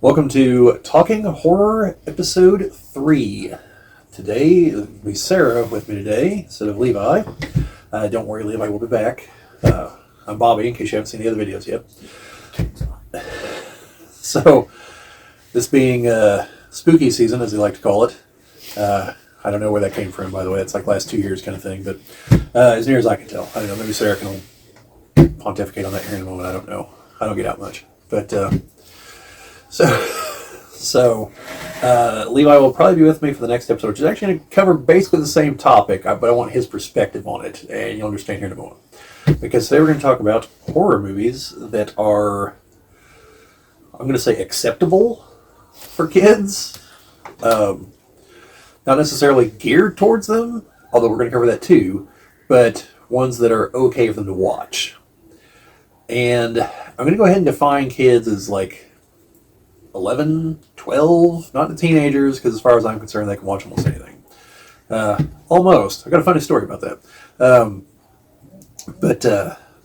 Welcome to Talking Horror Episode 3. Today, it'll be Sarah with me today instead of Levi. Don't worry, Levi will be back. I'm Bobbie, in case you haven't seen the other videos yet. So, this being spooky season, as they like to call it. I don't know where that came from, by the way. It's like last 2 years kind of thing. But as near as I can tell. I don't know, maybe Sarah can pontificate on that here in a moment. I don't know. I don't get out much. But... So, Levi will probably be with me for the next episode, which is actually going to cover basically the same topic, but I want his perspective on it, and you'll understand here in a moment. Because today we're going to talk about horror movies that are, I'm going to say, acceptable for kids. Not necessarily geared towards them, although we're going to cover that too, but ones that are okay for them to watch. And I'm going to go ahead and define kids as like 11, 12, not the teenagers, because as far as I'm concerned, they can watch almost anything. Almost. I got a funny story about that. But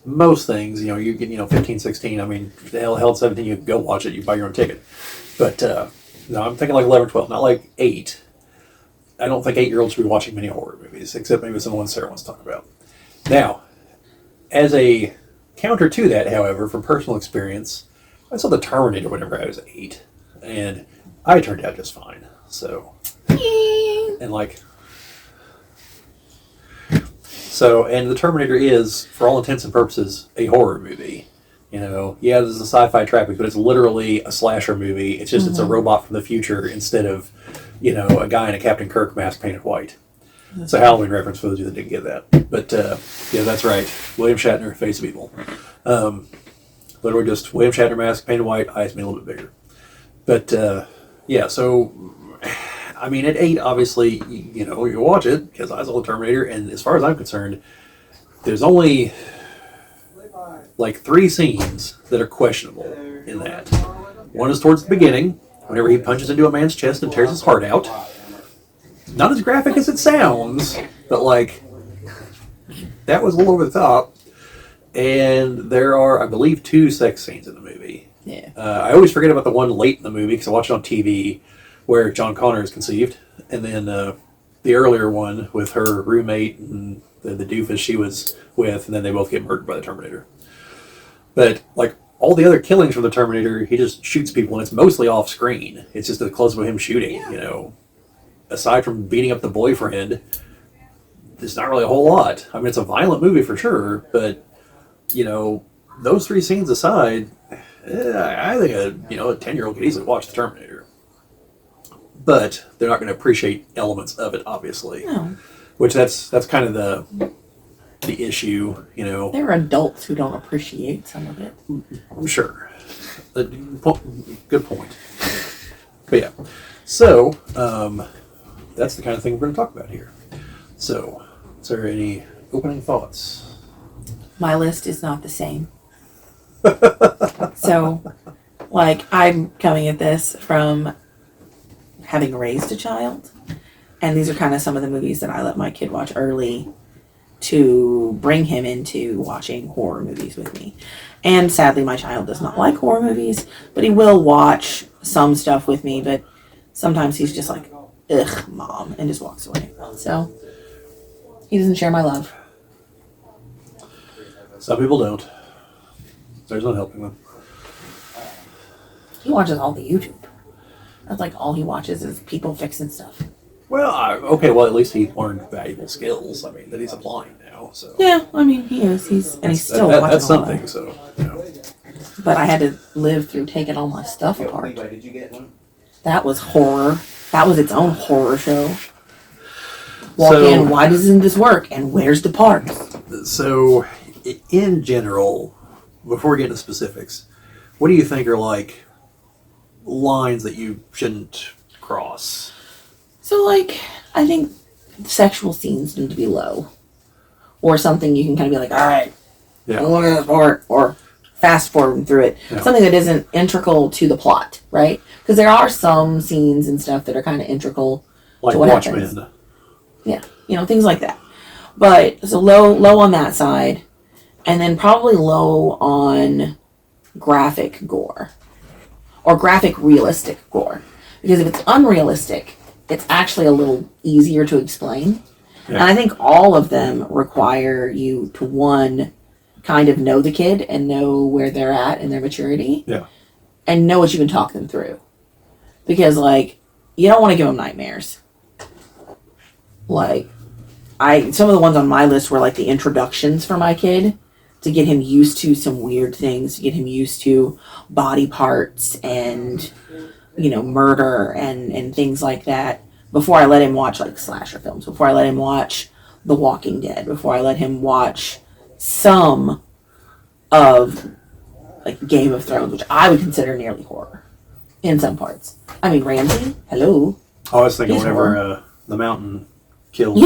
most things, you get, 15, 16, I mean, hell, 17, you can go watch it, you buy your own ticket. But, no, I'm thinking like 11 or 12, not like 8. I don't think 8-year-olds should be watching many horror movies, except maybe some of the ones Sarah wants to talk about. Now, as a counter to that, however, from personal experience, I saw The Terminator whenever I was 8, and I turned out just fine. So, and The Terminator is, for all intents and purposes, a horror movie. Yeah, there's a sci-fi traffic, but it's literally a slasher movie. It's just, It's a robot from the future instead of, a guy in a Captain Kirk mask painted white. It's a Halloween reference for those of you that didn't get that. But, yeah, that's right. William Shatner, Face of Evil. Literally just William Shatner mask, painted white, eyes made a little bit bigger. But, yeah, so, I mean, at 8, obviously, you watch it, because I saw The Terminator, and as far as I'm concerned, there's only, like, 3 scenes that are questionable in that. One is towards the beginning, whenever he punches into a man's chest and tears his heart out. Not as graphic as it sounds, but, like, that was a little over the top. And there are, I believe, 2 sex scenes in the movie. Yeah. I always forget about the one late in the movie because I watch it on TV where John Connor is conceived. And then the earlier one with her roommate and the doofus she was with, and then they both get murdered by the Terminator. But, like, all the other killings from the Terminator, he just shoots people, and it's mostly off screen. It's just a close-up of him shooting, Aside from beating up the boyfriend, there's not really a whole lot. I mean, it's a violent movie for sure, but... those 3 scenes aside, I think a 10-year-old could easily watch The Terminator. But they're not going to appreciate elements of it, obviously. No. Which that's kind of the issue, There are adults who don't appreciate some of it. I'm sure. Good point. But yeah. So, that's the kind of thing we're going to talk about here. So, is there any opening thoughts? My list is not the same. So, I'm coming at this from having raised a child. And these are kind of some of the movies that I let my kid watch early to bring him into watching horror movies with me. And sadly, my child does not like horror movies, but he will watch some stuff with me. But sometimes he's just like, ugh, Mom, and just walks away. So, he doesn't share my love. Some people don't. There's no helping them. He watches all the YouTube. That's like all he watches is people fixing stuff. Well, at least he learned valuable skills. I mean, that he's applying now. So yeah, I mean, he is. He's still watching. That's something. So, But I had to live through taking all my stuff apart. That was horror. That was its own horror show. Walk in. Why doesn't this work? And where's the parts? So, in general, before we get into specifics, what do you think are like lines that you shouldn't cross? So, I think sexual scenes need to be low. Or something you can kind of be like, all right, look at this part, or fast forward through it. Yeah. Something that isn't integral to the plot, right? Because there are some scenes and stuff that are kind of integral to what happens. Yeah, things like that. But, so low on that side. And then probably low on graphic gore. or graphic realistic gore. Because if it's unrealistic, it's actually a little easier to explain. Yeah. And I think all of them require you to, one, kind of know the kid and know where they're at in their maturity. Yeah. And know what you can talk them through. Because, like, you don't want to give them nightmares. Like, some of the ones on my list were, like, the introductions for my kid to get him used to some weird things, to get him used to body parts and, you know, murder and things like that. Before I let him watch, like, slasher films. Before I let him watch The Walking Dead. Before I let him watch some of, like, Game of Thrones, which I would consider nearly horror in some parts. I mean, Ramsay, hello. I was thinking whenever the mountain killed,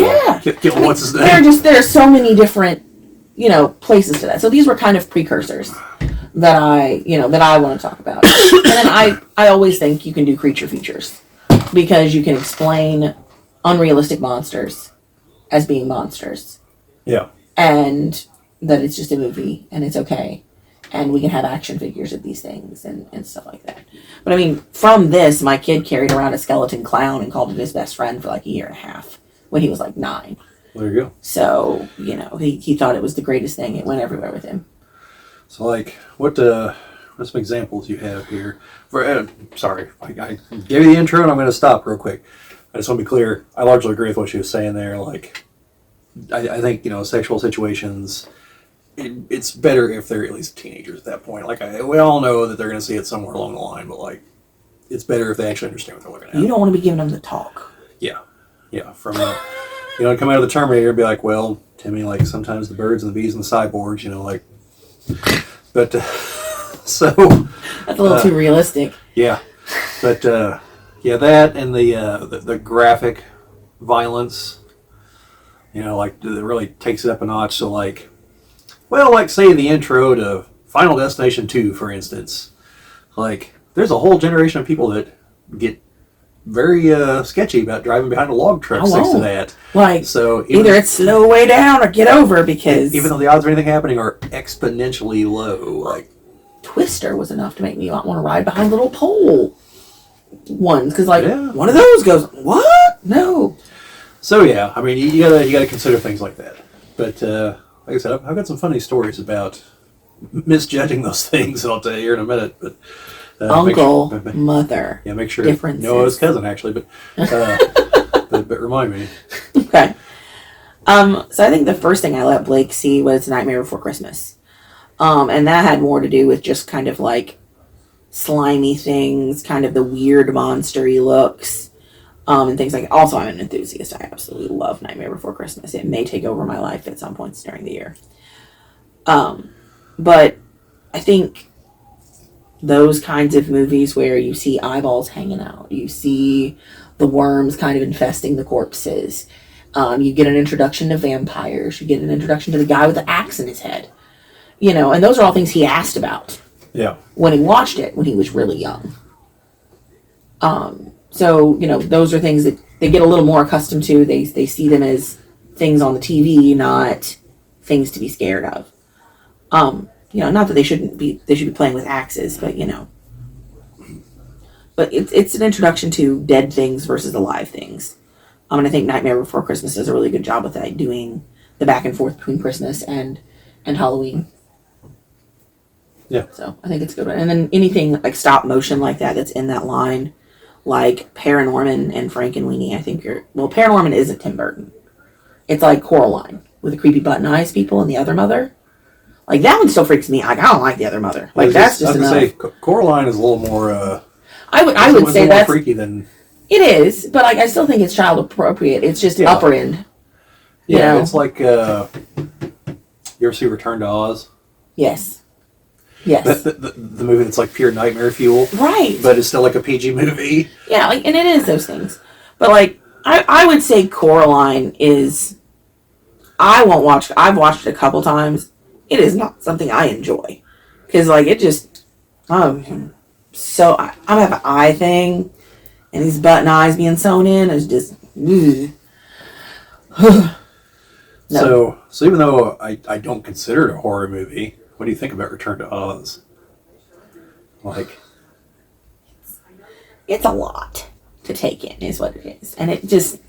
killed what's his name. There are so many different, you know, places to that. So these were kind of precursors that I want to talk about. And then I always think you can do creature features because you can explain unrealistic monsters as being monsters. Yeah. And that it's just a movie and it's okay. And we can have action figures of these things and stuff like that. But I mean, from this, my kid carried around a skeleton clown and called it his best friend for like a year and a half when he was like 9. There you go. So, you know, he thought it was the greatest thing. It went everywhere with him. So, like, what's some examples you have here? Sorry, I gave you the intro and I'm going to stop real quick. I just want to be clear. I largely agree with what she was saying there. Like, I think, you know, sexual situations, it's better if they're at least teenagers at that point. Like, we all know that they're going to see it somewhere along the line, but, like, it's better if they actually understand what they're looking at. You don't want to be giving them the talk. Yeah. Yeah. From, you know, come out of the Terminator and be like, well, Timmy, like, sometimes the birds and the bees and the cyborgs, you know, like, but, so. That's a little too realistic. Yeah. But, yeah, that and the graphic violence, you know, like, it really takes it up a notch. So, like, well, like, say the intro to Final Destination 2, for instance. Like, there's a whole generation of people that get very sketchy about driving behind a log truck next to that. Like, so either it's slow way down or get over because... Even though the odds of anything happening are exponentially low. Like, Twister was enough to make me not want to ride behind little pole ones. Because, like, one of those goes, what? No. So, yeah, I mean, you gotta consider things like that. But, like I said, I've got some funny stories about misjudging those things, and I'll tell you here in a minute. But uncle, mother, yeah, make sure. Differences. No, it was cousin actually, but but remind me. Okay. So I think the first thing I let Blake see was Nightmare Before Christmas, and that had more to do with just kind of like slimy things, kind of the weird monstery looks. And things like, also I'm an enthusiast. I absolutely love Nightmare Before Christmas. It may take over my life at some points during the year. But I think those kinds of movies where you see eyeballs hanging out, you see the worms kind of infesting the corpses, you get an introduction to vampires, you get an introduction to the guy with the axe in his head, you know, and those are all things he asked about. Yeah. When he watched it when he was really young. So, you know, those are things that they get a little more accustomed to. They see them as things on the TV, not things to be scared of. You know, not that they should be playing with axes, but, you know. But it's an introduction to dead things versus alive things. And I think Nightmare Before Christmas does a really good job with that, doing the back and forth between Christmas and Halloween. Yeah. So I think it's a good one. And then anything like stop motion like that that's in that line, like Paranorman and Frankenweenie, I think Paranorman isn't Tim Burton. It's like Coraline with the creepy button eyes people and the other mother. Like that one still freaks me out. Like, I don't like the other mother. Like that's just enough. Say, Coraline is a little more. I would say that's more freaky than. It is, but like I still think it's child appropriate. It's just upper end. Yeah, you know? It's like you ever see Return to Oz? Yes. Yes. The movie that's like pure nightmare fuel. Right. But it's still like a PG movie. Yeah, like, and it is those things. But like, I would say Coraline is, I've watched it a couple times. It is not something I enjoy. Because like, it just, so I have an eye thing, and these button eyes being sewn in is just, no. So even though I don't consider it a horror movie, what do you think about Return to Oz? Like, it's a lot to take in, is what it is. And it just,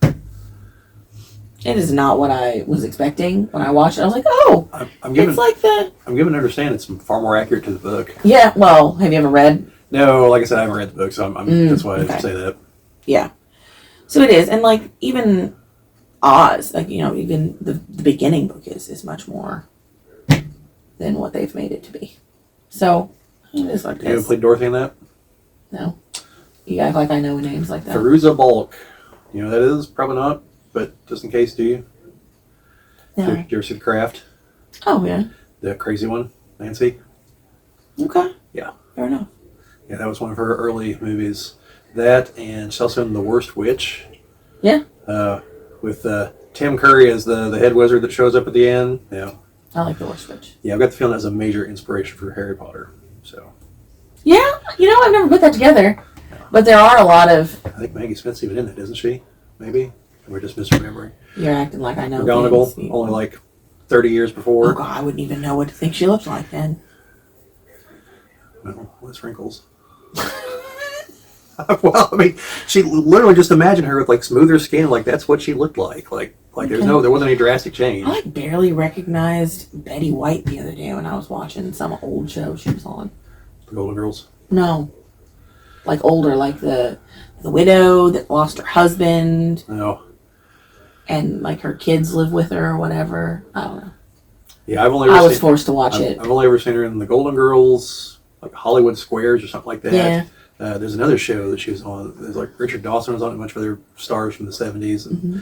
it is not what I was expecting when I watched it. I was like, oh, I'm given it's like the... I'm given to understand it's far more accurate to the book. Yeah, well, have you ever read? No, like I said, I haven't read the book, so that's why I okay. say that. Yeah. So it is. And like, even Oz, like, you know, even the beginning book is much more than what they've made it to be. So, it is like You ever this. played Dorothy in that? No. You act like I know names like that. Feruza Balk. You know who that is? Probably not, but just in case, do you? No. Did you ever see The Craft? Oh, yeah. The crazy one? Nancy? Okay. Yeah. Fair enough. Yeah, that was one of her early movies. That, and she's also in The Worst Witch. Yeah. With Tim Curry as the head wizard that shows up at the end. Yeah. I like The Worst Witch. Yeah, I've got the feeling that's a major inspiration for Harry Potter. So. Yeah. You know, I've never put that together. But there are a lot of... I think Maggie Smith's even in it, isn't she? Maybe? We're just misremembering. You're acting like I know. McGonagall, only like 30 years before. Oh, God, I wouldn't even know what to think she looked like then. Well, with wrinkles. Well, I mean, she literally just imagine her with like smoother skin, like that's what she looked like. Like Okay. there wasn't any drastic change. I like barely recognized Betty White the other day when I was watching some old show she was on. The Golden Girls. No. Like older, like the widow that lost her husband No. and like her kids live with her or whatever. I don't know. Yeah, I've only I ever was seen, forced to watch I've, it. I've only ever seen her in the Golden Girls, like Hollywood Squares or something like that. Yeah. There's another show that she was on. There's like Richard Dawson was on it, a bunch of other stars from the 70s, and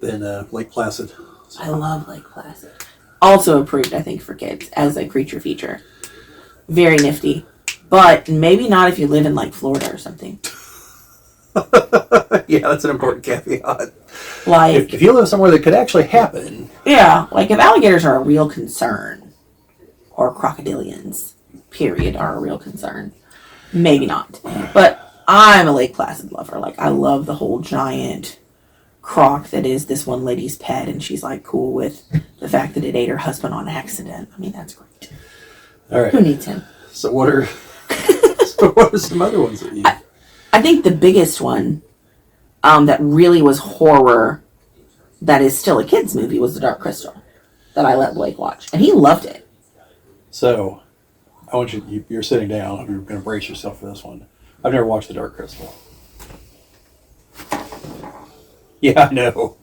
then Lake Placid. So, I love Lake Placid. Also approved, I think, for kids as a creature feature. Very nifty. But maybe not if you live in like Florida or something. yeah, that's an important caveat. Like, If you live somewhere that could actually happen. yeah, like if alligators are a real concern, or crocodilians, period, are a real concern, maybe not. But I'm a Lake Placid lover. Like, I love the whole giant croc that is this one lady's pet, and she's like cool with the fact that it ate her husband on accident. I mean, that's great. All right. Who needs him? So what are some other ones that you? I think the biggest one that really was horror, that is still a kid's movie, was The Dark Crystal, that I let Blake watch, and he loved it. So, I want you're sitting down. You're going to brace yourself for this one. I've never watched The Dark Crystal. Yeah, I know.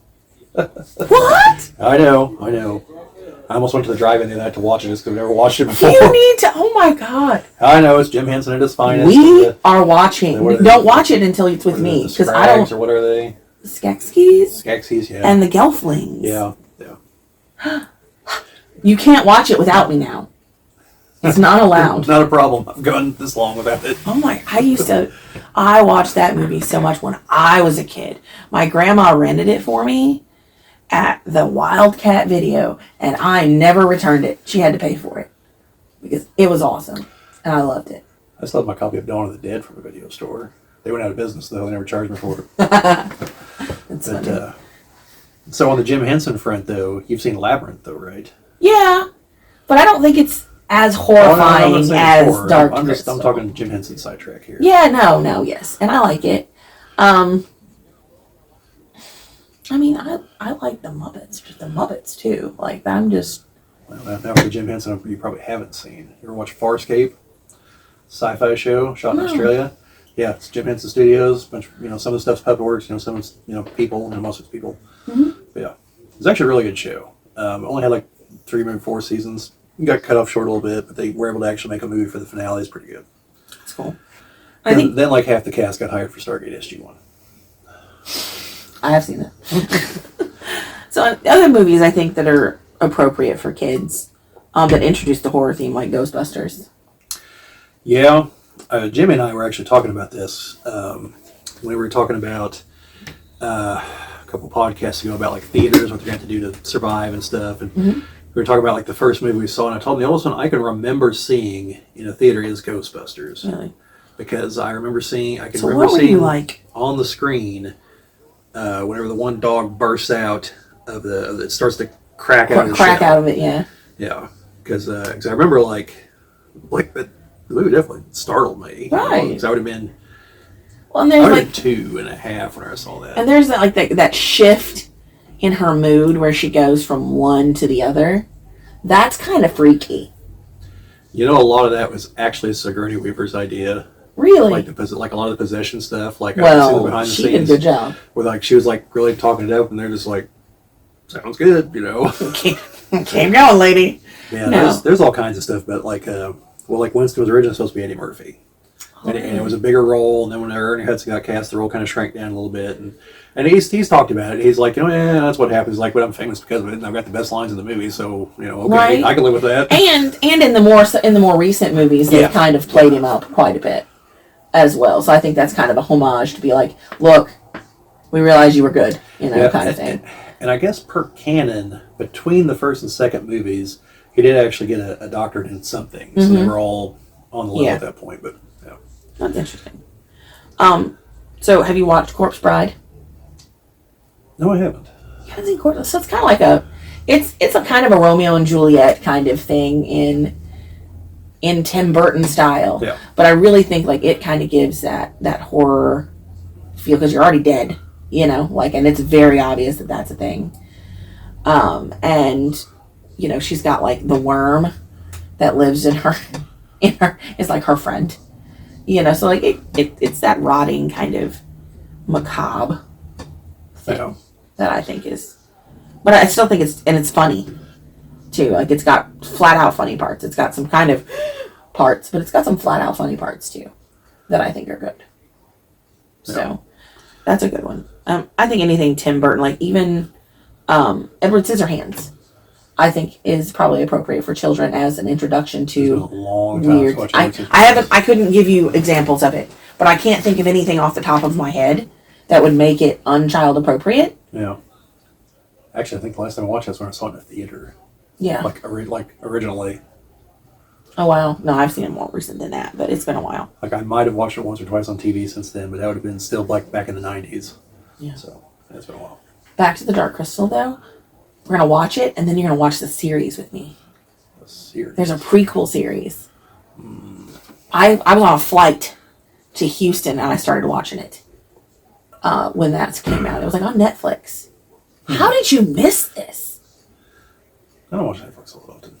What? I know. I almost went to the drive-in the other night to watch it just because I've never watched it before. You need to. Oh my God. I know, it's Jim Henson at his finest. We are watching. what are Don't they- watch it until it's with me, The because I Scrags, don't. or what are they? Skeksis Skeksis, yeah. and the Gelflings. Yeah. You can't watch it without me now. It's not allowed. Not a problem. I've gone this long without it. Oh my, I watched that movie so much when I was a kid. My grandma rented it for me at the Wildcat Video, and I never returned it. She had to pay for it because it was awesome, and I loved it. I still have my copy of Dawn of the Dead from a video store. They went out of business, though. They never charged me for it. That's funny. But, so on the Jim Henson front, though, you've seen Labyrinth, though, right? Yeah, but I don't think it's as horrifying I'm not saying as horror. Dark I'm Crystal. talking Jim Henson sidetrack here. Yeah, no, yes, and I like it. I mean, I like the Muppets too. Like, I'm just... Well, now for the Jim Henson you probably haven't seen. You ever watch Farscape? Sci-fi show shot in Australia. Yeah, it's Jim Henson Studios. Bunch of, some of the stuff's Puppeteworks. Some of it's people. Most of it's people. Mm-hmm. But yeah, it's actually a really good show. Only had like 3, maybe 4 seasons. Got cut off short a little bit, but they were able to actually make a movie for the finale. It's pretty good. That's cool. Then like half the cast got hired for Stargate SG-1. I have seen it. So other movies I think that are appropriate for kids that introduce the horror theme, like Ghostbusters. Yeah, Jimmy and I were actually talking about this. We were talking about a couple podcasts ago about like theaters, what they're going to have to do to survive and stuff. And we were talking about like the first movie we saw, and I told him the oldest one I can remember seeing in a theater is Ghostbusters. Really? Because I remember seeing, I can So remember what were seeing you like? on the screen whenever the one dog bursts out of it starts to crack out of the Crack shell. out of it, yeah. Yeah, because I remember like The movie definitely startled me. Right. Because I would have been... Well, and there's I like 2.5 when I saw that. and there's that shift in her mood where she goes from one to the other. That's kind of freaky. You know, a lot of that was actually Sigourney Weaver's idea. Really? Like a lot of the possession stuff. Like I see the behind the she scenes. did a good job. Where like she was like really talking it up, and they're just like, sounds good, you know. Keep going, lady. Yeah, No. there's all kinds of stuff, but like Winston was originally supposed to be Eddie Murphy. And it was a bigger role, and then when Ernie Hudson got cast, the role kind of shrank down a little bit. And he's talked about it. He's like, yeah, that's what happens. Like, but I'm famous because of it, and I've got the best lines in the movie, so okay, Right. I can live with that. And in the more recent movies, they kind of played him up quite a bit as well. So I think that's kind of a homage to be like, look, we realize you were good, kind of thing. And I guess per canon, between the first and second movies, he did actually get a doctorate in something, so they were all on the level at that point. But yeah. That's interesting. So have you watched Corpse Bride? No, I haven't. You haven't seen Corpse? So it's kind of like it's a kind of a Romeo and Juliet kind of thing in Tim Burton style. Yeah. But I really think like it kind of gives that horror feel because you're already dead, and it's very obvious that that's a thing. And she's got like the worm that lives in her is like her friend. So like it's that rotting kind of macabre thing that I think is, but I still think it's funny too. Like it's got flat out funny parts. It's got some kind of parts, but it's got some flat out funny parts too that I think are good. So that's a good one. I think anything Tim Burton, like even Edward Scissorhands, I think is probably appropriate for children as an introduction to weird. I couldn't give you examples of it, but I can't think of anything off the top of my head that would make it unchild appropriate. Yeah. Actually, I think the last time I watched that's when I saw it in a theater. Yeah. Like originally. Oh wow! No, I've seen it more recent than that, but it's been a while. Like I might have watched it once or twice on TV since then, but that would have been still like back in the 90s. Yeah. So it's been a while. Back to the Dark Crystal though. We're going to watch it, and then you're going to watch the series with me. A series? There's a prequel series. I was on a flight to Houston, and I started watching it when that came out. It was like on Netflix. How did you miss this? I don't watch Netflix a lot often.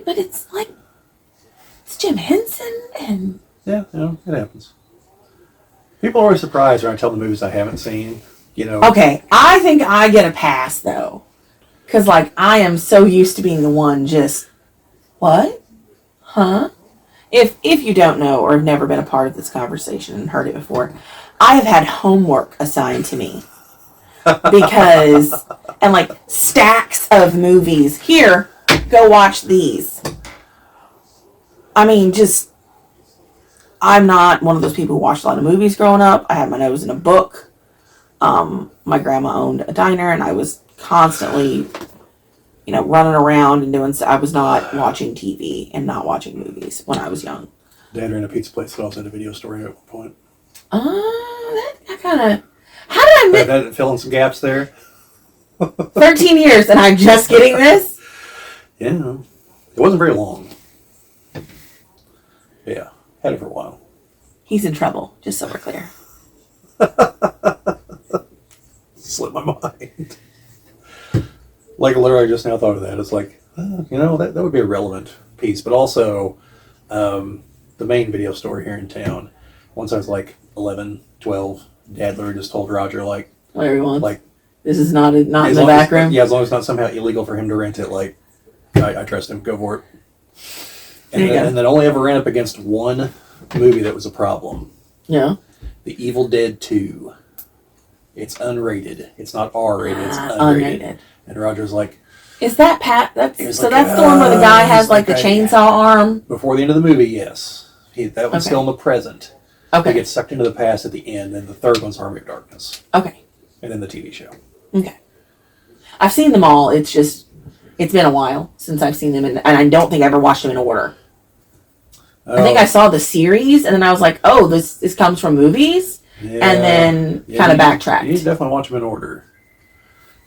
But it's like, it's Jim Henson, and... Yeah, it happens. People are always surprised when I tell them movies I haven't seen. Okay, I think I get a pass, though. Because, like, I am so used to being the one just, what? Huh? If you don't know or have never been a part of this conversation and heard it before, I have had homework assigned to me. Because, and like, stacks of movies. Here, go watch these. I mean, I'm not one of those people who watched a lot of movies growing up. I had my nose in a book. My grandma owned a diner, and I was constantly, running around and doing. I was not watching TV and not watching movies when I was young. Dad ran a pizza place that also had a video store at one point. That kind of. How did I miss? That fill in some gaps there. 13 years, and I'm just getting this. Yeah, it wasn't very long. Yeah, had it for a while. He's in trouble, just so we're clear. Slipped my mind. Like literally just now thought of that. It's like, that would be a relevant piece. But also, the main video store here in town, once I was like 11, 12, Dad literally just told Roger, like... Whatever he wants. Like, this is not in the back room? Yeah, as long as it's not somehow illegal for him to rent it, like, I trust him. Go for it. And then only ever ran up against one movie that was a problem. Yeah. The Evil Dead 2. It's unrated. It's not R-rated. It's unrated. And Roger's like... Is that Pat? That's the one where the guy has like the chainsaw arm? Before the end of the movie, yes. That one's still in the present. Okay. He gets sucked into the past at the end, and the third one's Army of Darkness. Okay. And then the TV show. Okay. I've seen them all. It's been a while since I've seen them, and I don't think I ever watched them in order. I think I saw the series, and then I was like, oh, this comes from movies? Yeah, and then kind of backtracked. You need to definitely watch them in order.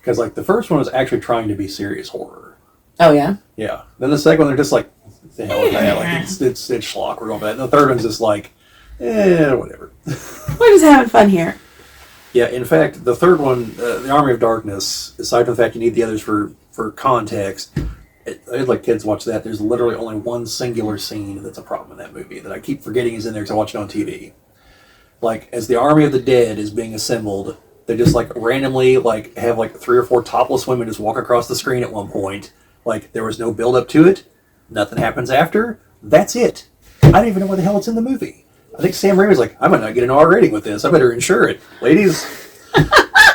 Because, like, the first one was actually trying to be serious horror. Oh, yeah? Yeah. Then the second one, they're just like, the hell with that. Like it's schlock. We're going for that. And the third one's just like, whatever. We're just having fun here. Yeah, in fact, the third one, the Army of Darkness, aside from the fact you need the others for context, I'd like kids watch that. There's literally only one singular scene that's a problem in that movie that I keep forgetting is in there because I watch it on TV. Like, as the Army of the Dead is being assembled, they just like randomly like have like 3 or 4 topless women just walk across the screen at one point. Like, there was no build up to it. Nothing happens after. That's it. I don't even know why the hell it's in the movie. I think Sam Raimi's like, I might not get an R rating with this. I better insure it, ladies.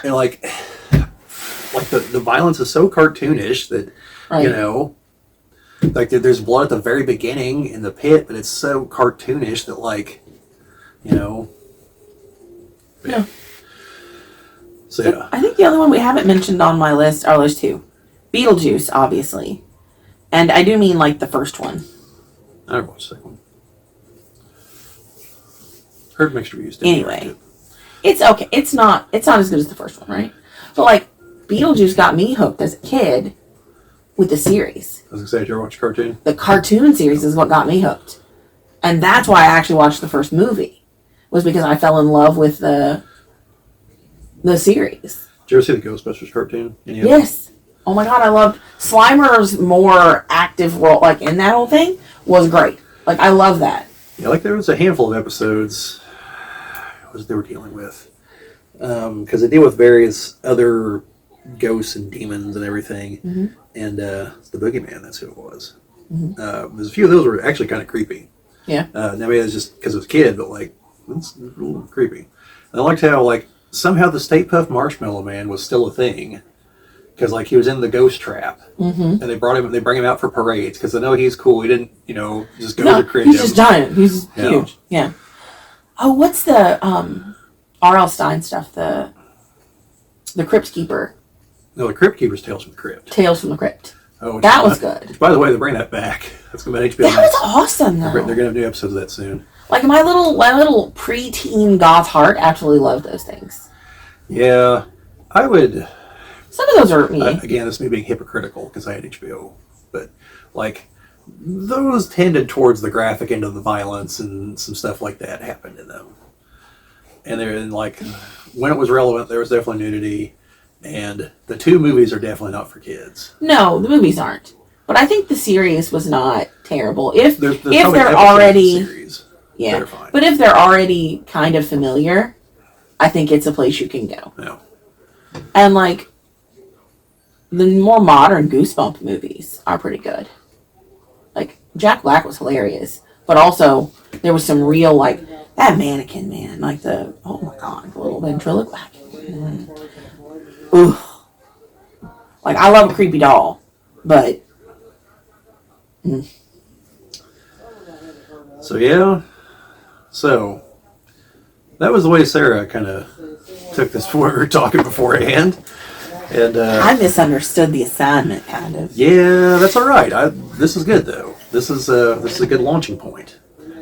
And like the violence is so cartoonish that you know, like there's blood at the very beginning in the pit, but it's so cartoonish that like, you know, yeah. So yeah, I think the other one we haven't mentioned on my list are those two, Beetlejuice, obviously, and I do mean like the first one. I never watched the second one. Heard mixed reviews. Anyway, it's okay. It's not as good as the first one, right? But like, Beetlejuice got me hooked as a kid with the series. I was gonna say, did you ever watch a cartoon? The cartoon series is what got me hooked, and that's why I actually watched the first movie, was because I fell in love with the series. Did you ever see the Ghostbusters cartoon? Yes. Oh my god, I loved Slimer's more active role, like in that whole thing was great. Like, I love that. Yeah, like there was a handful of episodes. What they were dealing with, because they deal with various other ghosts and demons and everything, and the boogeyman, that's who it was. There's a few of those were actually kind of creepy. Yeah. Now maybe it's just because it was a kid, but like it's a little creepy. And I liked how like somehow the Stay Puft Marshmallow Man was still a thing, because like he was in the ghost trap, and they bring him out for parades because they know he's cool. He didn't, just go to cringe. He's just giant. He's huge. Yeah. Oh, what's the R.L. Stein stuff? The Crypt Keeper. No, the Crypt Keeper's Tales from the Crypt. Tales from the Crypt. Oh, that was good. Which, by the way, they're bringing that back. That's going to be HBO. That was awesome, though. They're going to have new episodes of that soon. Like, my little preteen goth heart absolutely loved those things. Yeah, I would. Some of those are me. Again, this is me being hypocritical because I had HBO, but like those tended towards the graphic end of the violence, and some stuff like that happened in them. And they're like, when it was relevant, there was definitely nudity, and the 2 movies are definitely not for kids. No, the movies aren't. But I think the series was not terrible. If there's they're already series, yeah, but if they're already kind of familiar, I think it's a place you can go. Yeah. And like, the more modern Goosebump movies are pretty good. Like, Jack Black was hilarious, but also there was some real, like, that mannequin man, like oh my god, the little ventriloquist. Ooh. Like, I love a creepy doll, but So yeah, so that was the way Sarah kind of took this when we were talking beforehand. And I misunderstood the assignment, kind of. Yeah, that's all right. This is good though. This is a good launching point,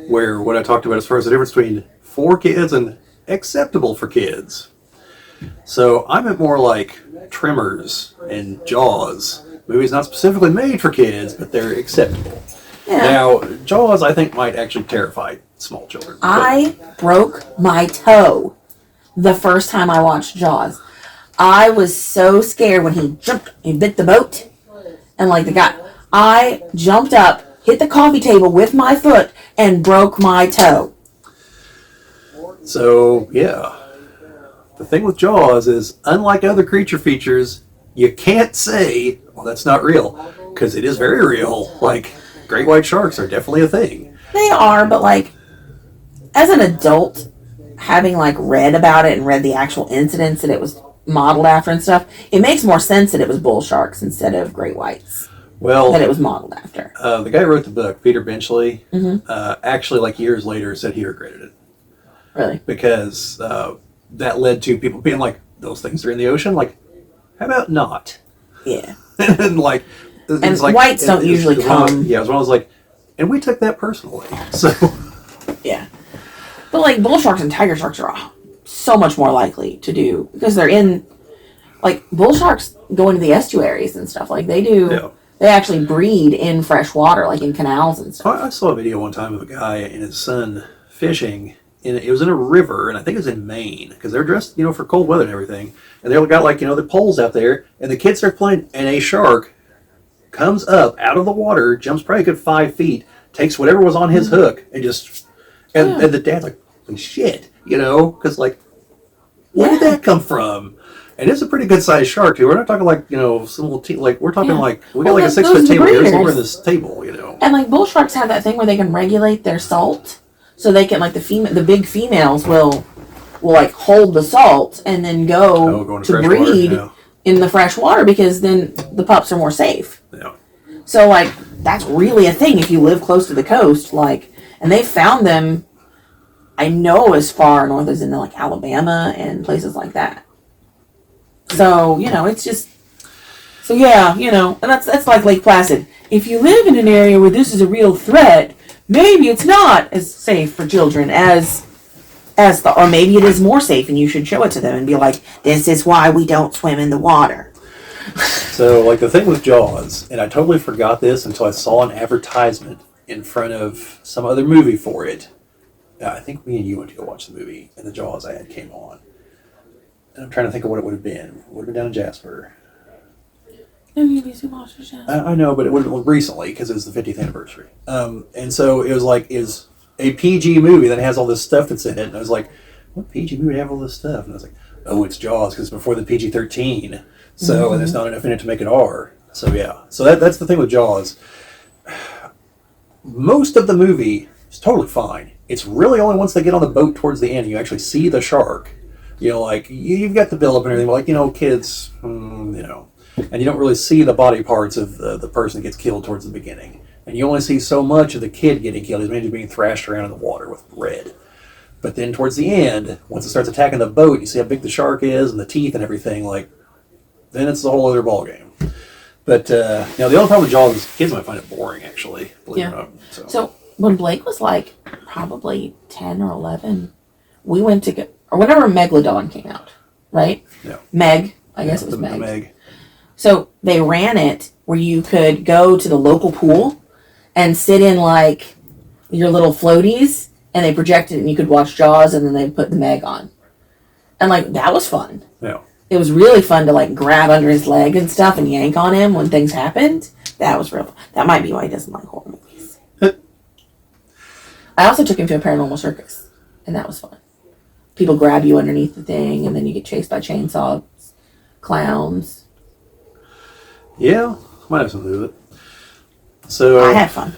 where what I talked about as far as the difference between for kids and acceptable for kids. So I meant more like Tremors and Jaws, movies not specifically made for kids, but they're acceptable. Yeah. Now, Jaws, I think, might actually terrify small children. I broke my toe the first time I watched Jaws. I was so scared when he jumped and bit the boat. And like the guy, I jumped up, hit the coffee table with my foot, and broke my toe. So, yeah. The thing with Jaws is, unlike other creature features, you can't say, well, that's not real. Because it is very real. Like, great white sharks are definitely a thing. They are, but like, as an adult, having like read about it and read the actual incidents that it was modeled after and stuff, it makes more sense that it was bull sharks instead of great whites. Well, that it was modeled after. The guy who wrote the book, Peter Benchley, actually, like years later, said he regretted it. Really? Because that led to people being like, "Those things are in the ocean. Like, how about not?" Yeah. And like, and like, whites don't usually come. Yeah, as well as like, and we took that personally. So. Yeah. But like, bull sharks and tiger sharks are so much more likely to do, because they're in, like, bull sharks go into the estuaries and stuff. Like, they do They actually breed in fresh water, like in canals and stuff. I saw a video one time of a guy and his son fishing. It was in a river, and I think it was in Maine, because they're dressed, for cold weather and everything. And they got the poles out there, and the kids start playing, and a shark comes up out of the water, jumps probably a good 5 feet, takes whatever was on his hook, and and the dad's like, holy shit, because where did that come from? And it's a pretty good sized shark too. We're not talking some little we're talking we got a 6 foot table here over this table, And bull sharks have that thing where they can regulate their salt, so they can the big females will hold the salt and then go to breed in the fresh water, because then the pups are more safe. Yeah. So that's really a thing if you live close to the coast, and they found them. I know as far north as in Alabama and places like that. So, it's just, and that's like Lake Placid. If you live in an area where this is a real threat, maybe it's not as safe for children or maybe it is more safe, and you should show it to them and be like, this is why we don't swim in the water. So, the thing with Jaws, and I totally forgot this until I saw an advertisement in front of some other movie for it. I think me and you went to go watch the movie, and the Jaws ad came on. And I'm trying to think of what it would have been. It would have been down in Jasper. I know, but it would have been recently, because it was the 50th anniversary. And so it was is a PG movie that has all this stuff that's in it. And I was like, what PG movie would have all this stuff? And I was like, oh, it's Jaws, because it's before the PG-13. So, and there's not enough in it to make it R. So, yeah. So that's the thing with Jaws. Most of the movie is totally fine. It's really only once they get on the boat towards the end and you actually see the shark. You've got the build-up and everything, but kids, and you don't really see the body parts of the person that gets killed towards the beginning. And you only see so much of the kid getting killed. He's mainly being thrashed around in the water with red. But then towards the end, once it starts attacking the boat, you see how big the shark is and the teeth and everything, then it's a whole other ballgame. But, the only problem with Jaws is kids might find it boring, actually, believe it or not. So when Blake was probably 10 or 11, we went to go, or whenever Megalodon came out, right? Yeah. Meg, I guess it was Meg. The Meg. So they ran it where you could go to the local pool and sit in your little floaties, and they projected it and you could watch Jaws, and then they put the Meg on. And that was fun. Yeah. It was really fun to grab under his leg and stuff and yank on him when things happened. That was real fun. That might be why he doesn't like horror movies. I also took him to a paranormal circus, and that was fun. People grab you underneath the thing, and then you get chased by chainsaws, clowns. Yeah, might have something to do with it. So I had fun.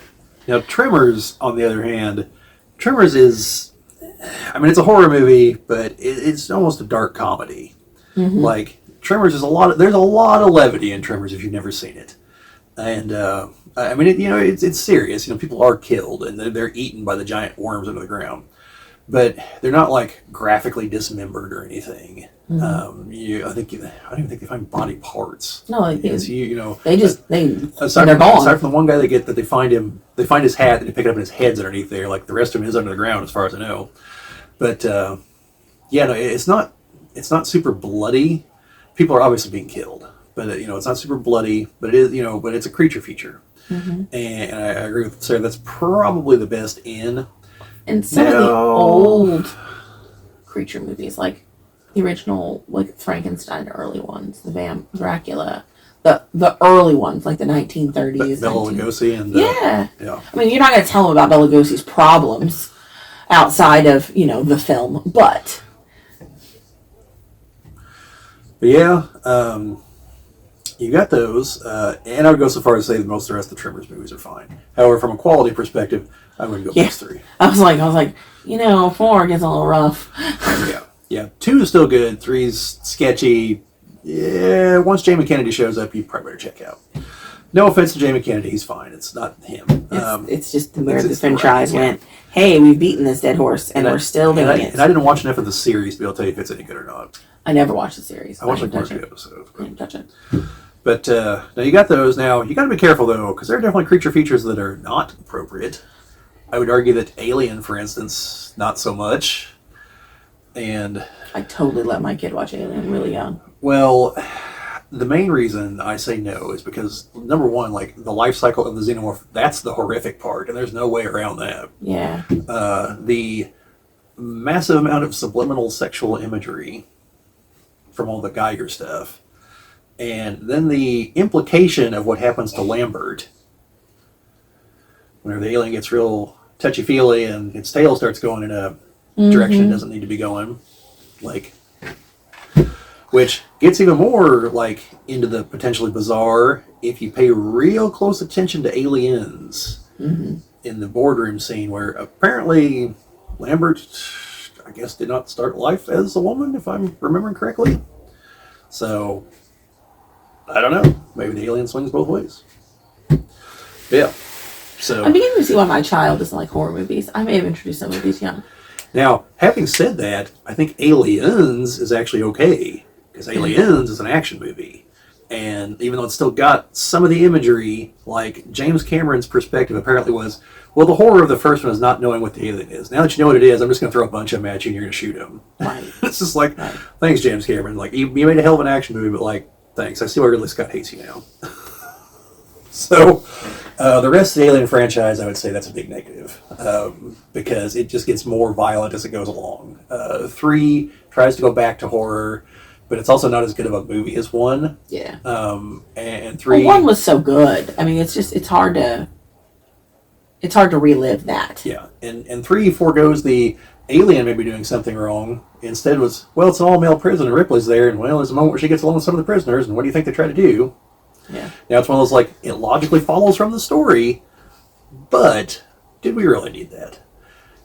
Tremors, on the other hand, Tremors is, it's a horror movie, but it's almost a dark comedy. Mm-hmm. Tremors is there's a lot of levity in Tremors if you've never seen it. And, it's serious. People are killed, and they're eaten by the giant worms under the ground. But they're not graphically dismembered or anything. Mm-hmm. I don't even think they find body parts. No, they're gone. Aside from the one guy they find his hat, and they pick it up and his head's underneath there. The rest of him is under the ground, as far as I know. But it's not super bloody. People are obviously being killed, but it's not super bloody. But it is, but it's a creature feature, and I agree with Sarah. That's probably the best in. And some of the old creature movies, the original, Frankenstein early ones, the Dracula, the early ones, the 1930s. Bela Lugosi and yeah. You're not going to tell them about Bela Lugosi's problems outside of the film, but yeah, you got those, and I would go so far as to say that most of the rest of the Tremors movies are fine. However, from a quality perspective, I wouldn't go past 3. I was like, 4 gets a little rough. Yeah. 2 is still good. 3's sketchy. Yeah, once Jamie Kennedy shows up, you probably better check out. No offense to Jamie Kennedy, he's fine. It's not him. It's just where the franchise went. Hey, we've beaten this dead horse, and we're still doing it. And I didn't watch enough of the series to be able to tell you if it's any good or not. I never watched the series. I watched one or 2 episodes. I didn't touch it. But now you got those. Now you got to be careful though, because there are definitely creature features that are not appropriate. I would argue that Alien, for instance, not so much. And I totally let my kid watch Alien really young. Well, the main reason I say no is because, number one, like the life cycle of the xenomorph, that's the horrific part, and there's no way around that. Yeah. The massive amount of subliminal sexual imagery from all the Geiger stuff, and then the implication of what happens to Lambert whenever the alien gets real touchy-feely and its tail starts going in a direction it doesn't need to be going, like, which gets even more like into the potentially bizarre if you pay real close attention to aliens in the boardroom scene, where apparently Lambert, I guess, did not start life as a woman, if I'm remembering correctly. So I don't know. Maybe the alien swings both ways. Yeah. So I'm beginning to see why my child doesn't like horror movies. I may have introduced some of these young. now, having said that, I think Aliens is actually okay, because Aliens is an action movie. And even though it's still got some of the imagery, like James Cameron's perspective apparently was, well, the horror of the first one is not knowing what the alien is. Now that you know what it is, I'm just going to throw a bunch of them at you and you're going to shoot them. Right. It's just like, thanks, James Cameron. Like, you made a hell of an action movie, but like, thanks. I see why Ridley Scott hates you now. So, the rest of the Alien franchise, I would say that's a big negative, because it just gets more violent as it goes along. 3 tries to go back to horror, but it's also not as good of a movie as 1. Yeah. And 3... Well, 1 was so good. I mean, it's hard to relive that. Yeah, and 3 foregoes the alien maybe doing something wrong. Instead was, well, it's an all-male prison and Ripley's there, and well, there's a moment where she gets along with some of the prisoners, and what do you think they try to do? Yeah. Now it's one of those, like, it logically follows from the story, but did we really need that?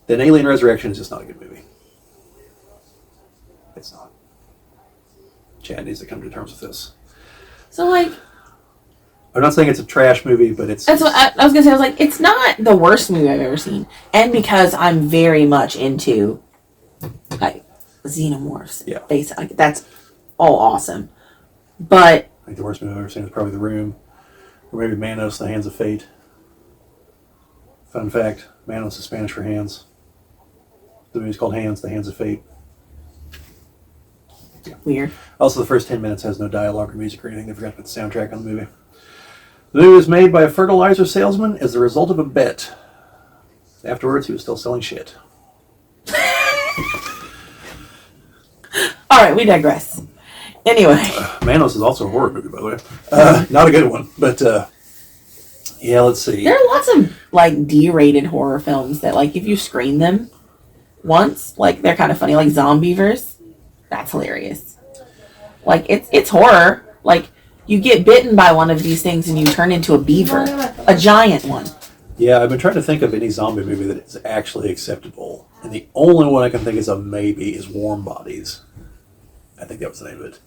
Then Alien Resurrection is just not a good movie. It's not. Chad needs to come to terms with this. So, like, I'm not saying it's a trash movie, but it's... That's what I was going to say. I was like, it's not the worst movie I've ever seen. And because I'm very much into, like, xenomorphs. Yeah. Basically, that's all awesome. But... I think the worst movie I've ever seen is probably The Room. Or maybe Manos, The Hands of Fate. Fun fact, Manos is Spanish for hands. The movie's called Hands, The Hands of Fate. Yeah. Weird. Also, the first 10 minutes has no dialogue or music or anything. They forgot to put the soundtrack on the movie. The movie was made by a fertilizer salesman as the result of a bet. Afterwards, he was still selling shit. All right, we digress. Anyway. Manos is also a horror movie, by the way. Not a good one, but yeah, let's see. There are lots of, like, D-rated horror films that, like, if you screen them once, like, they're kind of funny. Like Zombieverse. That's hilarious. Like, it's horror. Like, you get bitten by one of these things and you turn into a beaver. A giant one. Yeah, I've been trying to think of any zombie movie that is actually acceptable. And the only one I can think is a maybe is Warm Bodies. I think that was the name of it.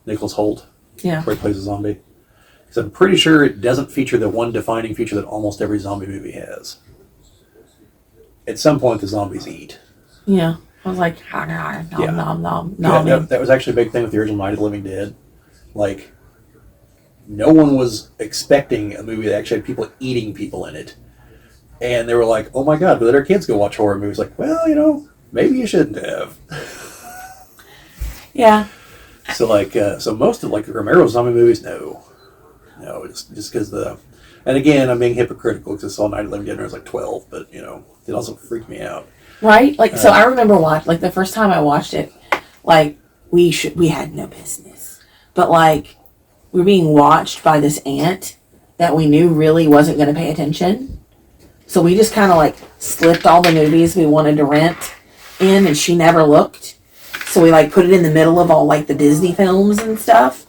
Nicholas Hoult. Yeah. Where he plays a zombie. Because I'm pretty sure it doesn't feature the one defining feature that almost every zombie movie has. At some point, the zombies eat. Yeah. I was like, nom. That was actually a big thing with the original Night of the Living Dead. Like, no one was expecting a movie that actually had people eating people in it. And they were like, oh my god, but let our kids go watch horror movies. Like, well, you know, maybe you shouldn't have. Yeah. So, like, so most of, like, the Romero zombie movies, no, just because and again, I'm being hypocritical because I saw Night of the Living Dead when I was like 12, but, you know, it also freaked me out. Right? Like, so I remember the first time I watched it, like, we had no business. But, like, we were being watched by this aunt that we knew really wasn't going to pay attention. So we just kind of, like, slipped all the movies we wanted to rent in, and she never looked. So we, like, put it in the middle of all, like, the Disney films and stuff.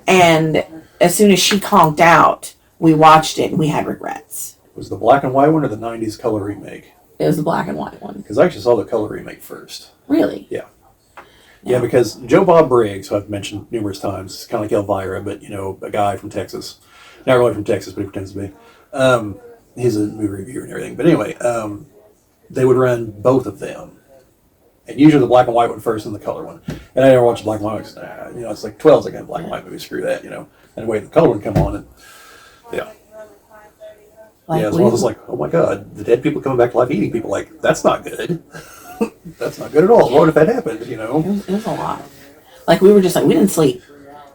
And as soon as she conked out, we watched it, and we had regrets. Was the black and white one or the 90s color remake? It was the black and white one. Because I actually saw the color remake first. Really? Yeah. Yeah, because Joe Bob Briggs, who I've mentioned numerous times, kind of like Elvira, but, you know, a guy from Texas. Not really from Texas, but he pretends to be. He's a movie reviewer and everything. But anyway, they would run both of them. And usually the black and white one first and the color one. And I never watched the black and white one. You know, it's like 12's like a black and white movie. Screw that, you know. And wait, the color would come on. And yeah. Like, yeah, so I was like, oh my god, the dead people coming back to life eating people. Like, that's not good. That's not good at all. What if that happened, you know? It was a lot. Like, we were just like, we didn't sleep.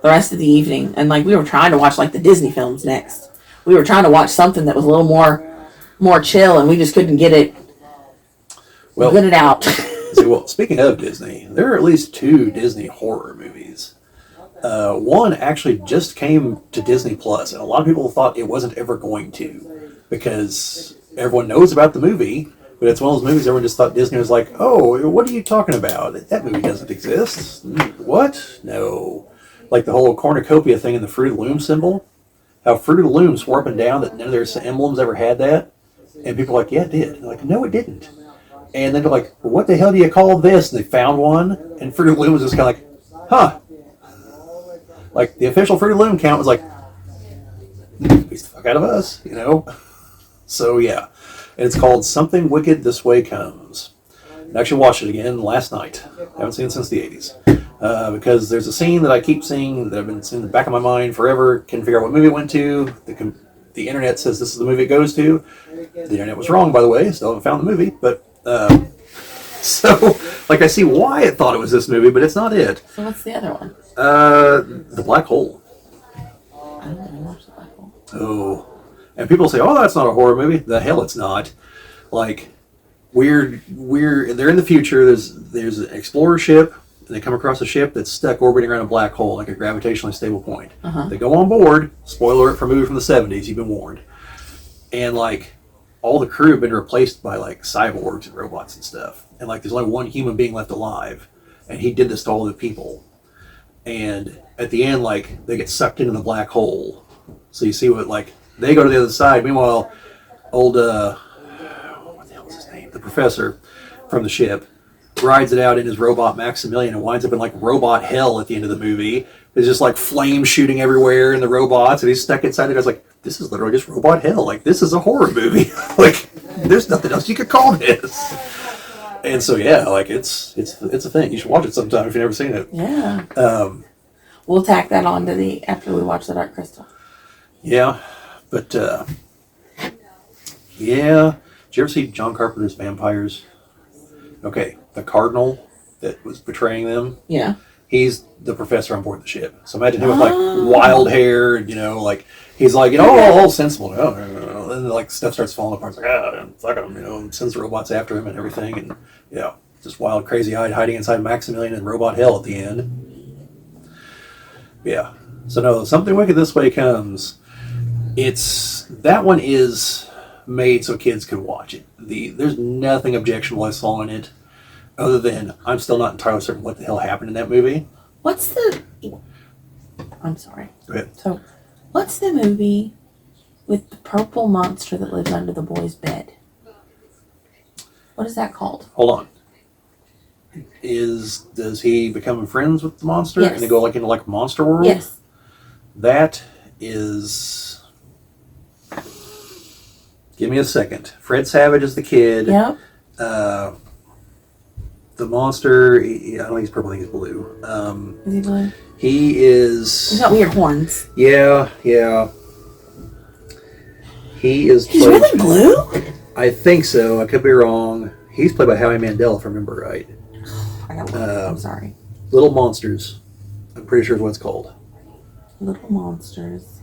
the rest of the evening. And like we were trying to watch like the Disney films next. We were trying to watch something that was a little more chill, and we just couldn't get it out. See, well, speaking of Disney, there are at least 2 Disney horror movies. One actually just came to Disney Plus, and a lot of people thought it wasn't ever going to, because everyone knows about the movie, but it's one of those movies everyone just thought Disney was like, oh, what are you talking about? That movie doesn't exist. What? No. Like the whole cornucopia thing in the Fruit of the Loom symbol. How Fruit of the Loom swore up and down that none of their emblems ever had that. And people are like, yeah, it did. And they're like, no, it didn't. And then they're like, well, what the hell do you call this? And they found one. And Fruit of the Loom was just kind of like, huh. Like, the official Fruit of the Loom count was like, beats the fuck out of us, you know? So, yeah. And it's called Something Wicked This Way Comes. I actually watched it again last night. I haven't seen it since the 80s. Because there's a scene that I keep seeing that I've been seeing in the back of my mind forever. Can't figure out what movie it went to. The internet says this is the movie it goes to. The internet was wrong, by the way. Still haven't found the movie. But, so, like, I see why it thought it was this movie, but it's not it. So what's the other one? The Black Hole. I don't know. Watch The Black Hole. Oh. And people say, oh, that's not a horror movie. The hell it's not. Like, they're in the future. There's an explorer ship, and they come across a ship that's stuck orbiting around a black hole, like a gravitationally stable point. They go on board. Spoiler alert for a movie from the 70s. You've been warned. And, like, all the crew have been replaced by, like, cyborgs and robots and stuff. And, like, there's only one human being left alive. And he did this to all the people. And at the end, like, they get sucked into the black hole. So you see what, like, they go to the other side. Meanwhile, old, what the hell was his name? The professor from the ship rides it out in his robot Maximilian and winds up in, like, robot hell at the end of the movie. There's just, like, flames shooting everywhere in the robots, and he's stuck inside it. It's like, this is literally just robot hell. Like, this is a horror movie. Like, there's nothing else you could call this. And so, yeah, like, it's a thing. You should watch it sometime if you've never seen it. Yeah. We'll tack that on to after we watch The Dark Crystal. Yeah, but, yeah. Did you ever see John Carpenter's Vampires? Okay, the Cardinal that was betraying them. Yeah. He's the professor on board the ship. So imagine him with, like, wild hair, and, you know, like, he's like, you know, all sensible. No. And then, like, stuff starts falling apart. It's like, fuck him, you know, and sends the robots after him and everything. And, yeah, just wild, crazy-eyed, hiding inside Maximilian and robot hell at the end. Yeah. So, no, Something Wicked This Way Comes. That one is made so kids could watch it. There's nothing objectionable I saw in it, other than I'm still not entirely certain what the hell happened in that movie. I'm sorry. Go ahead. So, what's the movie with the purple monster that lives under the boy's bed? What is that called? Hold on. Does he become friends with the monster? Yes. And they go, like, into, like, Monster World? Yes. That is... Give me a second. Fred Savage is the kid. Yep. The monster, I don't think he's purple, I think he's blue. Is he blue? He is... He's got weird horns. Yeah. He's really blue? I think so. I could be wrong. He's played by Howie Mandel, if I remember right. I got I'm sorry. Little Monsters. I'm pretty sure is what it's called. Little Monsters.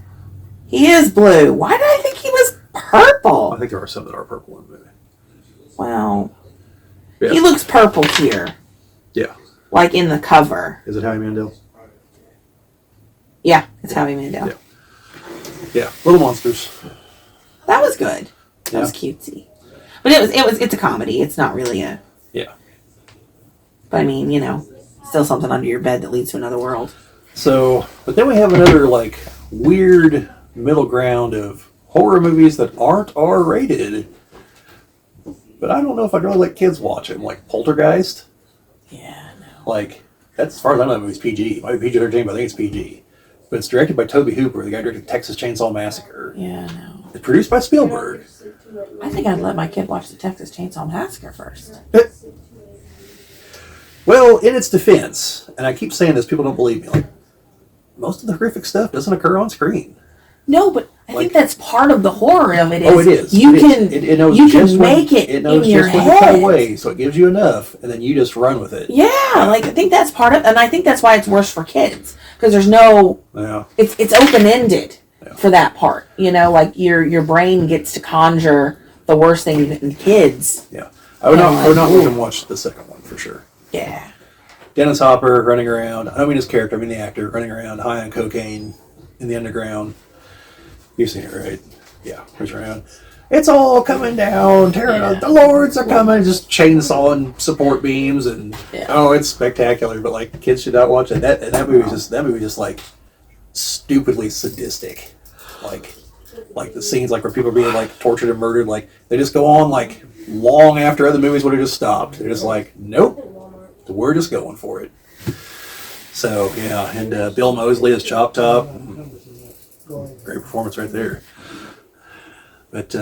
He is blue. Why did I think he was purple? I think there are some that are purple in the movie. Wow. Yeah. He looks purple here. Yeah. Like in the cover. Is it Howie Mandel? Yeah, it's Howie Mandel. Yeah. Little Monsters. That was good. That was cutesy. But it's a comedy. It's not really a... Yeah. But I mean, you know, still something under your bed that leads to another world. So, but then we have another, like, weird middle ground of horror movies that aren't R-rated. But I don't know if I'd really let kids watch it. Like Poltergeist. Yeah, no. Like, that's, as far as I know, that movie's PG. It might be PG-13, but I think it's PG. But it's directed by Tobe Hooper, the guy who directed Texas Chainsaw Massacre. Yeah, no. It's produced by Spielberg. I think I'd let my kid watch the Texas Chainsaw Massacre first. Well, in its defense, and I keep saying this, people don't believe me, like, most of the horrific stuff doesn't occur on screen. No, but I think that's part of the horror of it. Oh, it is. You it can is. It knows you just can when, make it it knows in your just when to cut head. away, so it gives you enough, and then you just run with it. Yeah, like I think that's part of, and I think that's why it's worse for kids because there's no. Yeah. It's open ended for that part. You know, like your brain gets to conjure the worst thing in kids. Yeah. I would not let them watch the second one for sure. Yeah. Dennis Hopper running around. I don't mean his character. I mean the actor running around high on cocaine in the underground. You've seen it, right? Yeah, runs around. It's all coming down. Tearing up. The lords are coming. Just chainsawing support beams, and it's spectacular. But like, kids should not watch it. That movie just like stupidly sadistic. Like the scenes like where people are being like tortured and murdered. Like they just go on like long after other movies would have just stopped. They're just like, nope, we're just going for it. So yeah, and Bill Moseley as Chop Top. Great performance right there. But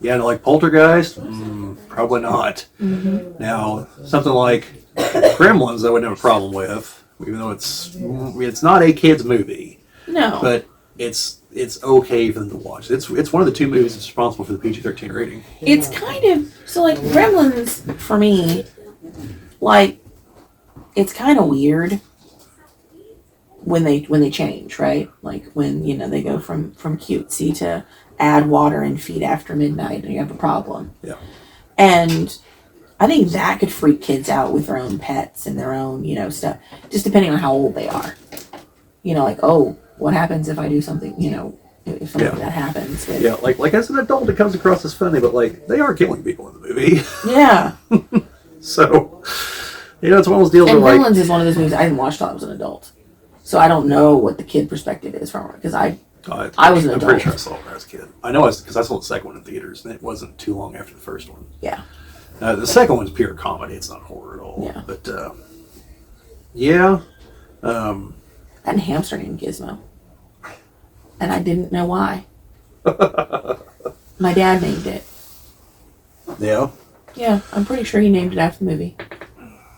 like Poltergeist, probably not. Mm-hmm. Now something like Gremlins, I wouldn't have a problem with, even though it's not a kids movie. No, but it's okay for them to watch. It's one of the two movies that's responsible for the PG-13 rating. It's kind of so like Gremlins for me, like it's kind of weird when they change, right? Like when they go from cutesy to add water and feed after midnight, and you have a problem. Yeah, and I think that could freak kids out with their own pets and their own stuff, just depending on how old they are. Like, oh, what happens if I do something? If something like that happens. But, yeah, like as an adult, it comes across as funny, but like they are killing people in the movie. Yeah. So, it's one of those deals. And where Gremlins is one of those movies I didn't watch till I was an adult, so I don't know what the kid perspective is from it because I was an adult. I'm pretty sure I saw it when I was a kid. I know because I saw the second one in theaters, and it wasn't too long after the first one. Yeah. The second one's pure comedy. It's not horror at all. Yeah. But yeah. I had a hamster named Gizmo, and I didn't know why. My dad named it. Yeah. Yeah, I'm pretty sure he named it after the movie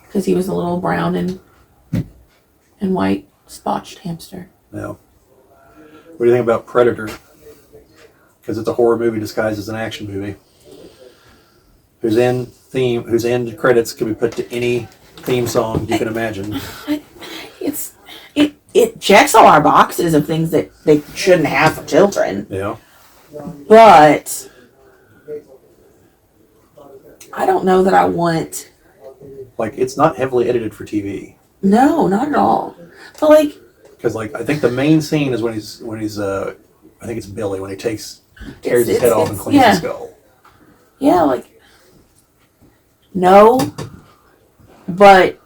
because he was a little brown and white spotched hamster. Yeah. What do you think about Predator? Because it's a horror movie disguised as an action movie. Whose end credits can be put to any theme song you can imagine. It checks all our boxes of things that they shouldn't have for children. Yeah. But I don't know that I want. Like, it's not heavily edited for TV. No, not at all. But like, because like I think the main scene is when he's I think it's Billy when he tears his head off and cleans his skull. Yeah, like no, but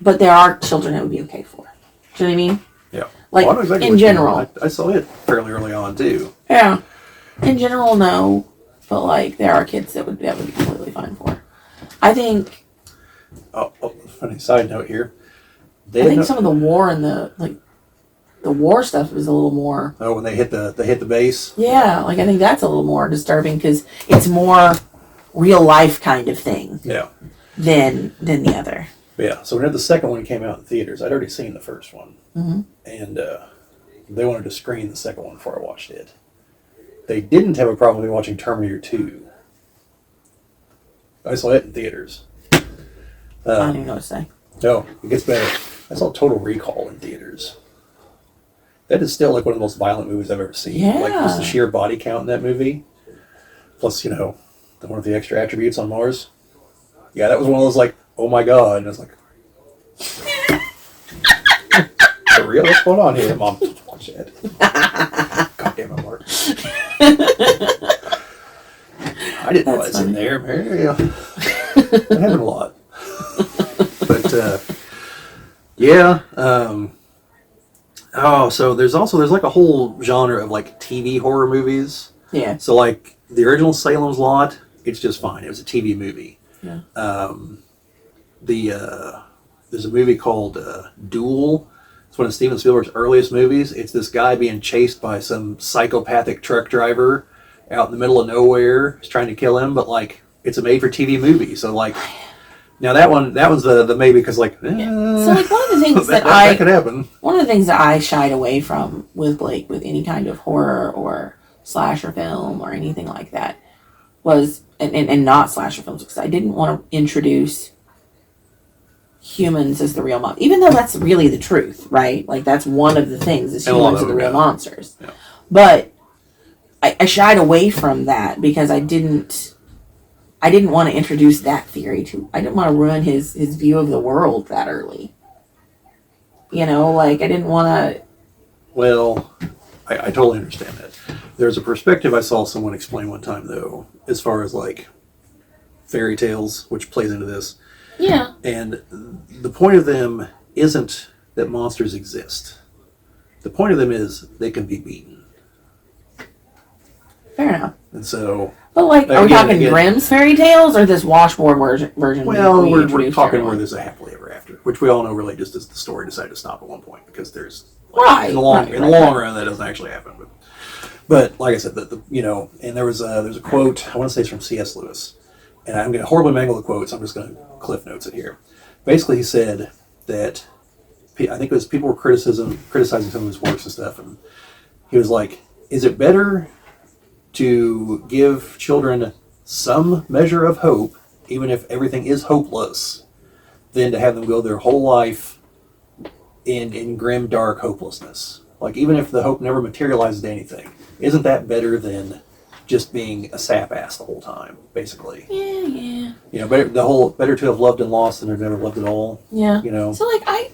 there are children that would be okay for. Do you know what I mean? Yeah. Like well, exactly in general, I saw it fairly early on too. Yeah. In general, no, but like there are kids that would be completely fine for. I think. Oh, funny side note here. I think some of the war and the war stuff is a little more. Oh, when they hit the base. Yeah, like I think that's a little more disturbing because it's more real life kind of thing. Yeah. Than the other. Yeah. So whenever the second one came out in theaters, I'd already seen the first one, and they wanted to screen the second one before I watched it. They didn't have a problem with me watching Terminator 2. I saw it in theaters. I don't even know what to say. No, it gets better. I saw Total Recall in theaters. That is still like one of the most violent movies I've ever seen. Yeah. Like just the sheer body count in that movie. Plus, the one with the extra attributes on Mars. Yeah, that was one of those like, oh my god. And I was like, for real? What's going on here? Mom, watch it. God damn it, Mark. I didn't know I was in there. That happened a lot. But, yeah. So there's like a whole genre of like TV horror movies. Yeah. So like the original Salem's Lot, it's just fine. It was a TV movie. Yeah. There's a movie called Duel. It's one of Steven Spielberg's earliest movies. It's this guy being chased by some psychopathic truck driver out in the middle of nowhere. He's trying to kill him, but like it's a made-for-TV movie. So like, now that one's the maybe because like. So like one of the things that could happen. One of the things that I shied away from with Blake, with any kind of horror or slasher film or anything like that, was, and not slasher films, because I didn't want to introduce humans as the real monster, even though that's really the truth, right? Like, that's one of the things, is humans are the real monsters. Yeah. But I shied away from that because I didn't want to introduce that theory to. I didn't want to ruin his view of the world that early. You know, like, I didn't want to. Well, I totally understand that. There's a perspective I saw someone explain one time, though, as far as like fairy tales, which plays into this. Yeah. And the point of them isn't that monsters exist. The point of them is they can be beaten. Fair enough. And so... But, like, are we talking Grimm's fairy tales or this washboard version? Well, we're talking where there's a happily ever after, which we all know really just as the story decided to stop at one point, because there's... Like, in the long run, that doesn't actually happen. But like I said, you know, and there's a quote, I want to say it's from C.S. Lewis, and I'm going to horribly mangle the quote, so I'm just going to cliff notes it here. Basically, he said that, I think it was people were criticizing some of his works and stuff, and he was like, is it better to give children some measure of hope, even if everything is hopeless, than to have them go their whole life in grim, dark hopelessness? Like, even if the hope never materializes to anything, isn't that better than just being a sap ass the whole time, basically? Yeah. You know, better to have loved and lost than to have never loved at all. Yeah. You know. So, like,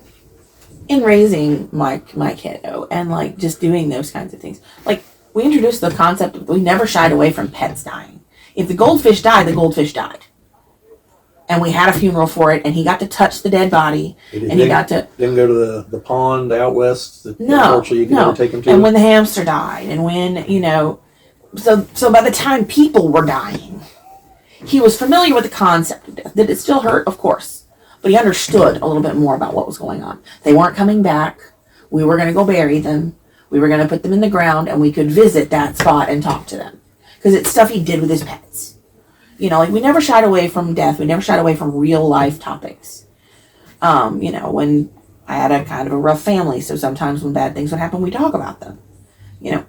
in raising my kiddo and, like, just doing those kinds of things, like, we introduced the concept of, we never shied away from pets dying. If the goldfish died, the goldfish died. And we had a funeral for it, and he got to touch the dead body, and he got to... Didn't go to the pond out west that unfortunately you could never take him to. And when the hamster died, and when, you know... So by the time people were dying, he was familiar with the concept of death. Did it still hurt? Of course. But he understood a little bit more about what was going on. They weren't coming back. We were going to go bury them. We were going to put them in the ground, and we could visit that spot and talk to them. Because it's stuff he did with his pets. You know, like, we never shied away from death. We never shied away from real life topics. You know, when I had a kind of a rough family, so sometimes when bad things would happen, we talk about them. You know,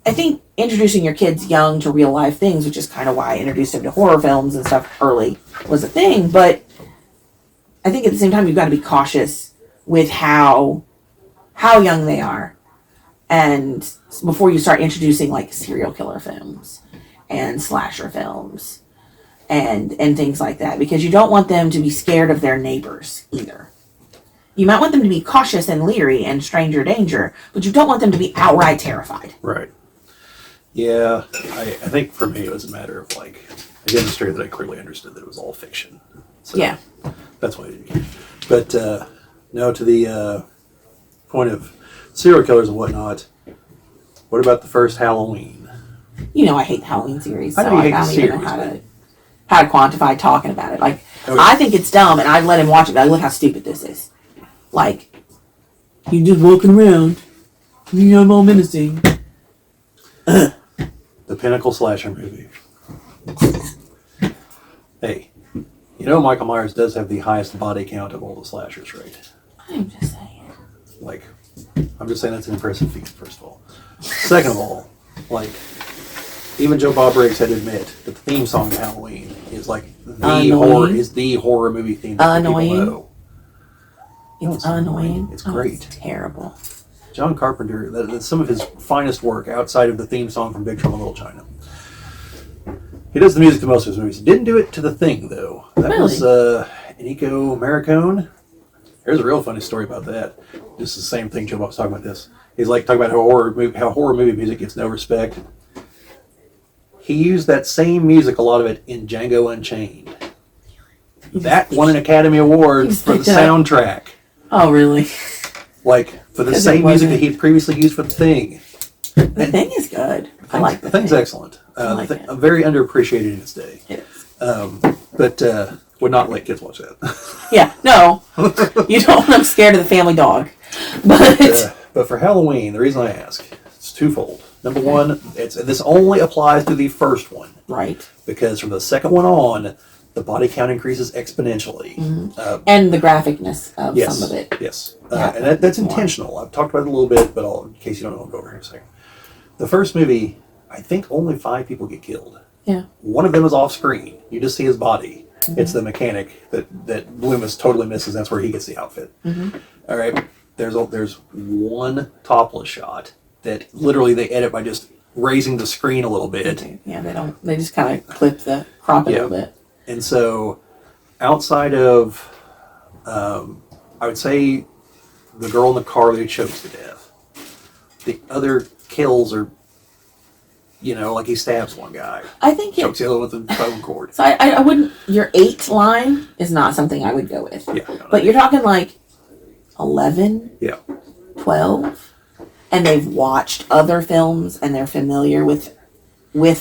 I think introducing your kids young to real life things, which is kind of why I introduced them to horror films and stuff early, was a thing. But I think at the same time, you've got to be cautious with how young they are. And before you start introducing, like, serial killer films and slasher films and things like that, because you don't want them to be scared of their neighbors either. You might want them to be cautious and leery and stranger danger, but you don't want them to be outright terrified. Right. Yeah, I think for me it was a matter of, like, I demonstrated that I clearly understood that it was all fiction. So yeah. That's why I didn't care. But no, to the point of serial killers and whatnot, what about the first Halloween? You know, I hate the Halloween series, so I don't even know how to quantify talking about it. Like, I think it's dumb, and I've let him watch it. Like, look how stupid this is. Like, you just walking around, you know, I'm all menacing. The pinnacle slasher movie. Hey, you know Michael Myers does have the highest body count of all the slashers, right? I'm just saying. Like, I'm just saying that's an impressive feat, first of all. Second of all, like, even Joe Bob Briggs had to admit that the theme song to Halloween is like the horror movie theme that people know. It's annoying. It's great. It's terrible. John Carpenter, that's some of his finest work outside of the theme song from Big Trouble in Little China. He does the music to most of his movies. He didn't do it to The Thing, though. That was Ennio Morricone. Here's a real funny story about that. This is the same thing Joe Bob was talking about this. He's like talking about how horror movie music gets no respect. He used that same music, a lot of it, in Django Unchained. That won an Academy Award for the soundtrack. Oh, really? Like, for the same music that he had previously used for The Thing. The Thing is good. I like The Thing. The Thing's excellent. Very underappreciated in its day. It is. But would not let kids watch that. Yeah, no. You don't want them scared of the family dog. But for Halloween, the reason I ask, it's twofold. Number one, this only applies to the first one. Right. Because from the second one on, the body count increases exponentially. And the graphicness of Yes, some of it. yes. Yeah, And that's intentional. I've talked about it a little bit, but in case you don't know, I'll go over here in a second. The first movie, I think only 5 people get killed. Yeah. One of them is off screen. You just see his body. It's the mechanic that Loomis totally misses. That's where he gets the outfit. All right. There's one topless shot that literally they edit by just raising the screen a little bit. Yeah, they just kind of crop it a little bit. And so outside of, I would say the girl in the car that he chokes to death, the other kills are, like he stabs one guy. I think chokes the other with a phone cord. So I wouldn't, your 8 line is not something I would go with. Yeah. But you're talking like 11, Yeah. 12, and they've watched other films and they're familiar with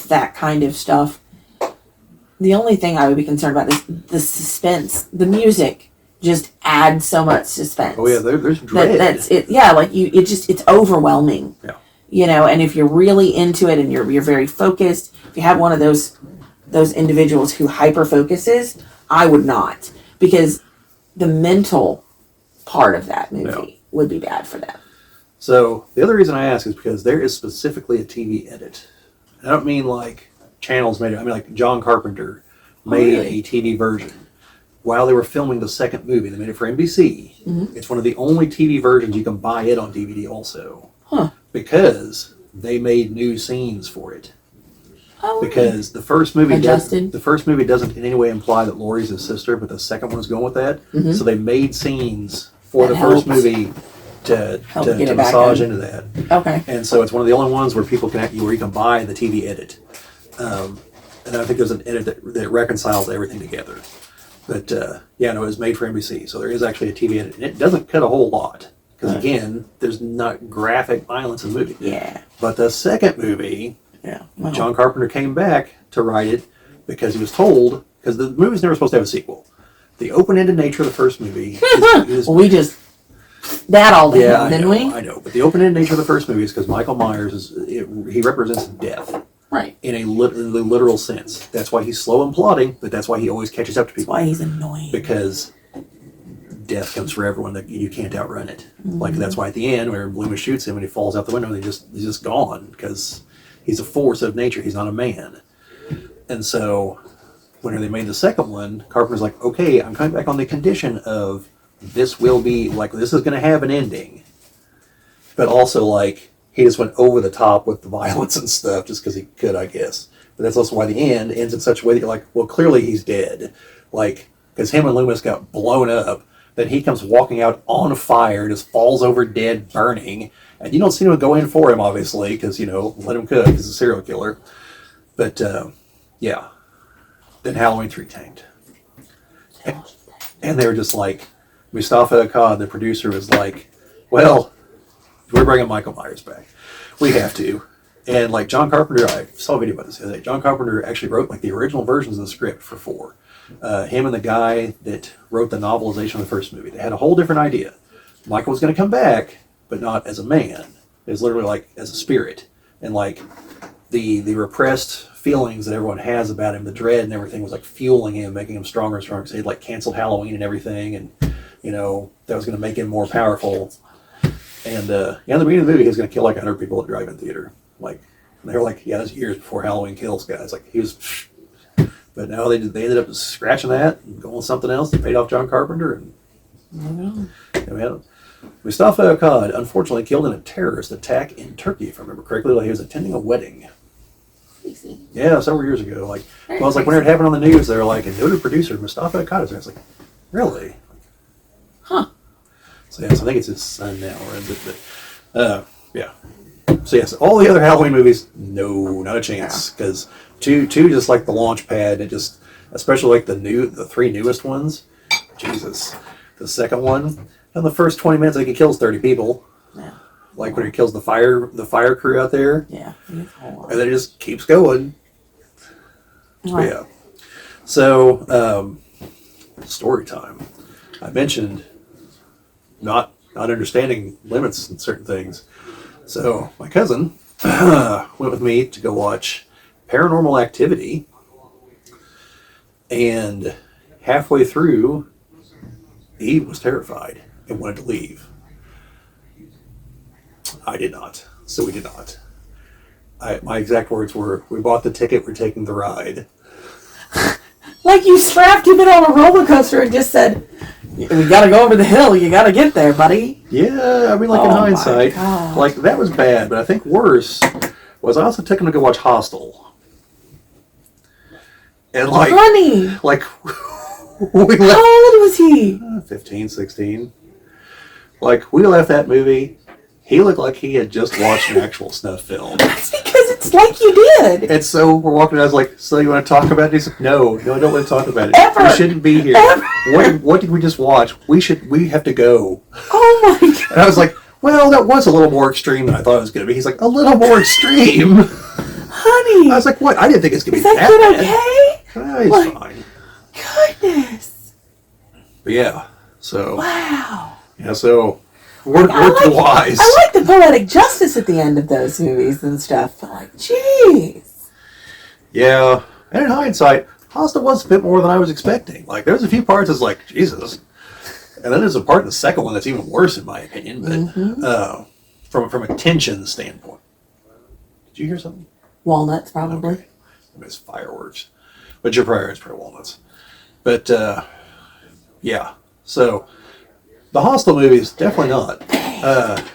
that kind of stuff. The only thing I would be concerned about is the suspense. The music just adds so much suspense. Oh yeah, there's dread. That's it. Yeah, like it's overwhelming. Yeah. And if you're really into it and you're very focused, if you have one of those individuals who hyper focuses, I would not, because the mental part of that movie would be bad for them. So the other reason I ask is because there is specifically a TV edit. I don't mean like channels made it. I mean like John Carpenter made a TV version while they were filming the second movie. They made it for NBC. It's one of the only TV versions you can buy it on DVD also. Huh. Because they made new scenes for it. Oh, Because the first movie Adjusted? the first movie doesn't in any way imply that Laurie's his sister, but the second one is going with that. So they made scenes for That the first helps. movie to get it back massage in. into that. Okay. And so it's one of the only ones where where you can buy the TV edit. And I think there's an edit that reconciles everything together. But it was made for NBC, so there is actually a TV edit, and it doesn't cut a whole lot. Because again, there's not graphic violence in the movie. Yeah. But the second movie, Well, John Carpenter came back to write it because he was told, because the movie's never supposed to have a sequel. The open-ended nature of the first movie is well, we just that all day, didn't we? I know. But the open-ended nature of the first movie is because Michael Myers he represents death. Right. In the literal sense. That's why he's slow and plodding, but that's why he always catches up to people. That's why he's annoying. Because death comes for everyone, that you can't outrun it. Like that's why at the end, where Loomis shoots him and he falls out the window, he's just gone because he's a force of nature. He's not a man. And so, when they made the second one, Carpenter's like, okay, I'm coming back on the condition of this will be like this is going to have an ending, but also like he just went over the top with the violence and stuff just because he could, I guess. But that's also why the end ends in such a way that you're like, well, clearly he's dead, like because him and Loomis got blown up. Then he comes walking out on fire, just falls over dead, burning. And you don't see anyone go in for him, obviously, because, let him cook. He's a serial killer. But, Then Halloween 3 tanked. And they were just like, Mustafa Akkad, the producer, was like, well, we're bringing Michael Myers back. We have to. And, like, John Carpenter, I saw a video about this the other day. John Carpenter actually wrote, like, the original versions of the script for 4. Him and the guy that wrote the novelization of the first movie. They had a whole different idea. Michael was going to come back, but not as a man. It was literally like as a spirit. And like the repressed feelings that everyone has about him, the dread and everything was like fueling him, making him stronger and stronger. So he'd like canceled Halloween and everything. And, that was going to make him more powerful. And in the beginning of the movie, he was going to kill like 100 people at the drive-in theater. Like, and they were like, yeah, that's years before Halloween Kills, guys. Like, he was... But no, they ended up scratching that and going with something else. They paid off John Carpenter. And Mustafa Akkad unfortunately killed in a terrorist attack in Turkey, if I remember correctly, while he was attending a wedding. Crazy. Yeah, several years ago. Like, well, I was like, when it happened on the news, they were like, a noted producer, Mustafa Akkad is there. I was like, really? Huh. So yes, I think it's his son now. Yeah. So yes, all the other Halloween movies, no, not a chance. Because two just like the launch pad. It just, especially like the 3 newest ones. Jesus, the second one. In the first 20 minutes, like he kills 30 people. Yeah. Like when he kills the fire crew out there. Yeah. And then it just keeps going. Right. Yeah. So, story time. I mentioned not understanding limits in certain things. So my cousin went with me to go watch Paranormal Activity. And halfway through, Eve was terrified and wanted to leave. I did not. So we did not. My exact words were, we bought the ticket, we're taking the ride. Like you strapped him in on a roller coaster and just said, "We got to go over the hill. You got to get there, buddy." Yeah, I mean, like in hindsight, like that was bad. But I think worse was I also took him to go watch Hostel. And like, honey, like we left, how old was he? 15, 16. Like we left that movie. He looked like he had just watched an actual snuff film. That's because it's like you did. And so we're walking. I was like, "So you want to talk about it?" He's like, "No, I don't want to talk about it. Ever. We shouldn't be here. What did we just watch? We have to go." Oh my god! And I was like, "Well, that was a little more extreme than I thought it was going to be." He's like, "A little more extreme." Honey, I was like, "What? I didn't think it's going to be that kid bad." He's like, fine. Goodness. But yeah. So. Wow. Yeah. So. Word to the wise. I like the poetic justice at the end of those movies and stuff. But like, jeez. Yeah, and in hindsight, Hostel was a bit more than I was expecting. Like, there's a few parts that's like, Jesus. And then there's a part in the second one that's even worse, in my opinion. But from a tension standpoint. Did you hear something? Walnuts, probably. Okay. I miss fireworks. But your prayer is probably walnuts. But, yeah. So... The Hostel movies, definitely not.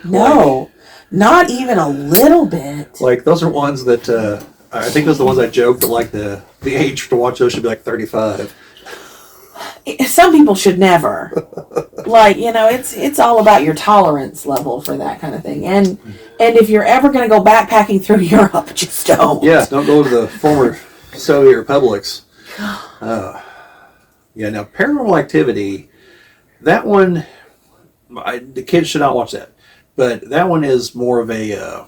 No, not even a little bit. Like, those are ones that, I think those are the ones I joked that, like, the age to watch those should be, like, 35. Some people should never. Like, it's all about your tolerance level for that kind of thing. And if you're ever going to go backpacking through Europe, just don't. Yeah, don't go to the former Soviet republics. Yeah, now, Paranormal Activity, that one... the kids should not watch that. But that one is more of a,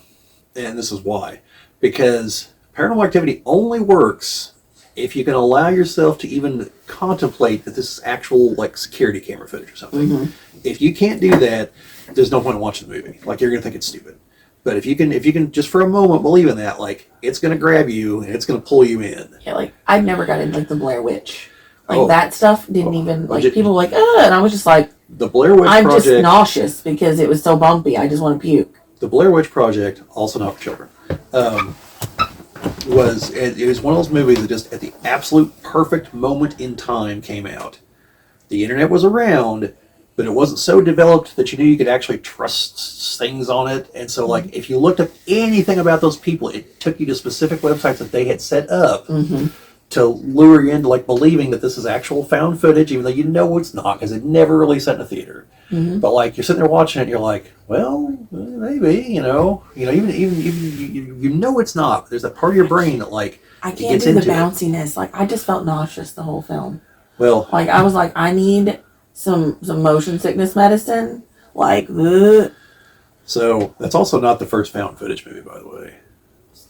and this is why. Because Paranormal Activity only works if you can allow yourself to even contemplate that this is actual, like, security camera footage or something. Mm-hmm. If you can't do that, there's no point in watching the movie. Like, you're going to think it's stupid. But if you can just for a moment believe in that, like, it's going to grab you and it's going to pull you in. Yeah, like, I never got into, like, the Blair Witch. Like, that stuff didn't even, like, people were like, ugh, and I was just like, the Blair Witch Project... I'm just nauseous because it was so bumpy. I just want to puke. The Blair Witch Project, also not for children, it was one of those movies that just at the absolute perfect moment in time came out. The internet was around, but it wasn't so developed that you knew you could actually trust things on it. And so, like, if you looked up anything about those people, it took you to specific websites that they had set up. Mm-hmm. To lure you into, like, believing that this is actual found footage, even though you know it's not, because it never really set in a theater. Mm-hmm. But, like, you're sitting there watching it, and you're like, well, maybe, even you know it's not. But there's that part of your brain that, like, I can't do the bounciness. Like, I just felt nauseous the whole film. Well, like, I was like, I need some motion sickness medicine. Like, ugh. So that's also not the first found footage movie, by the way.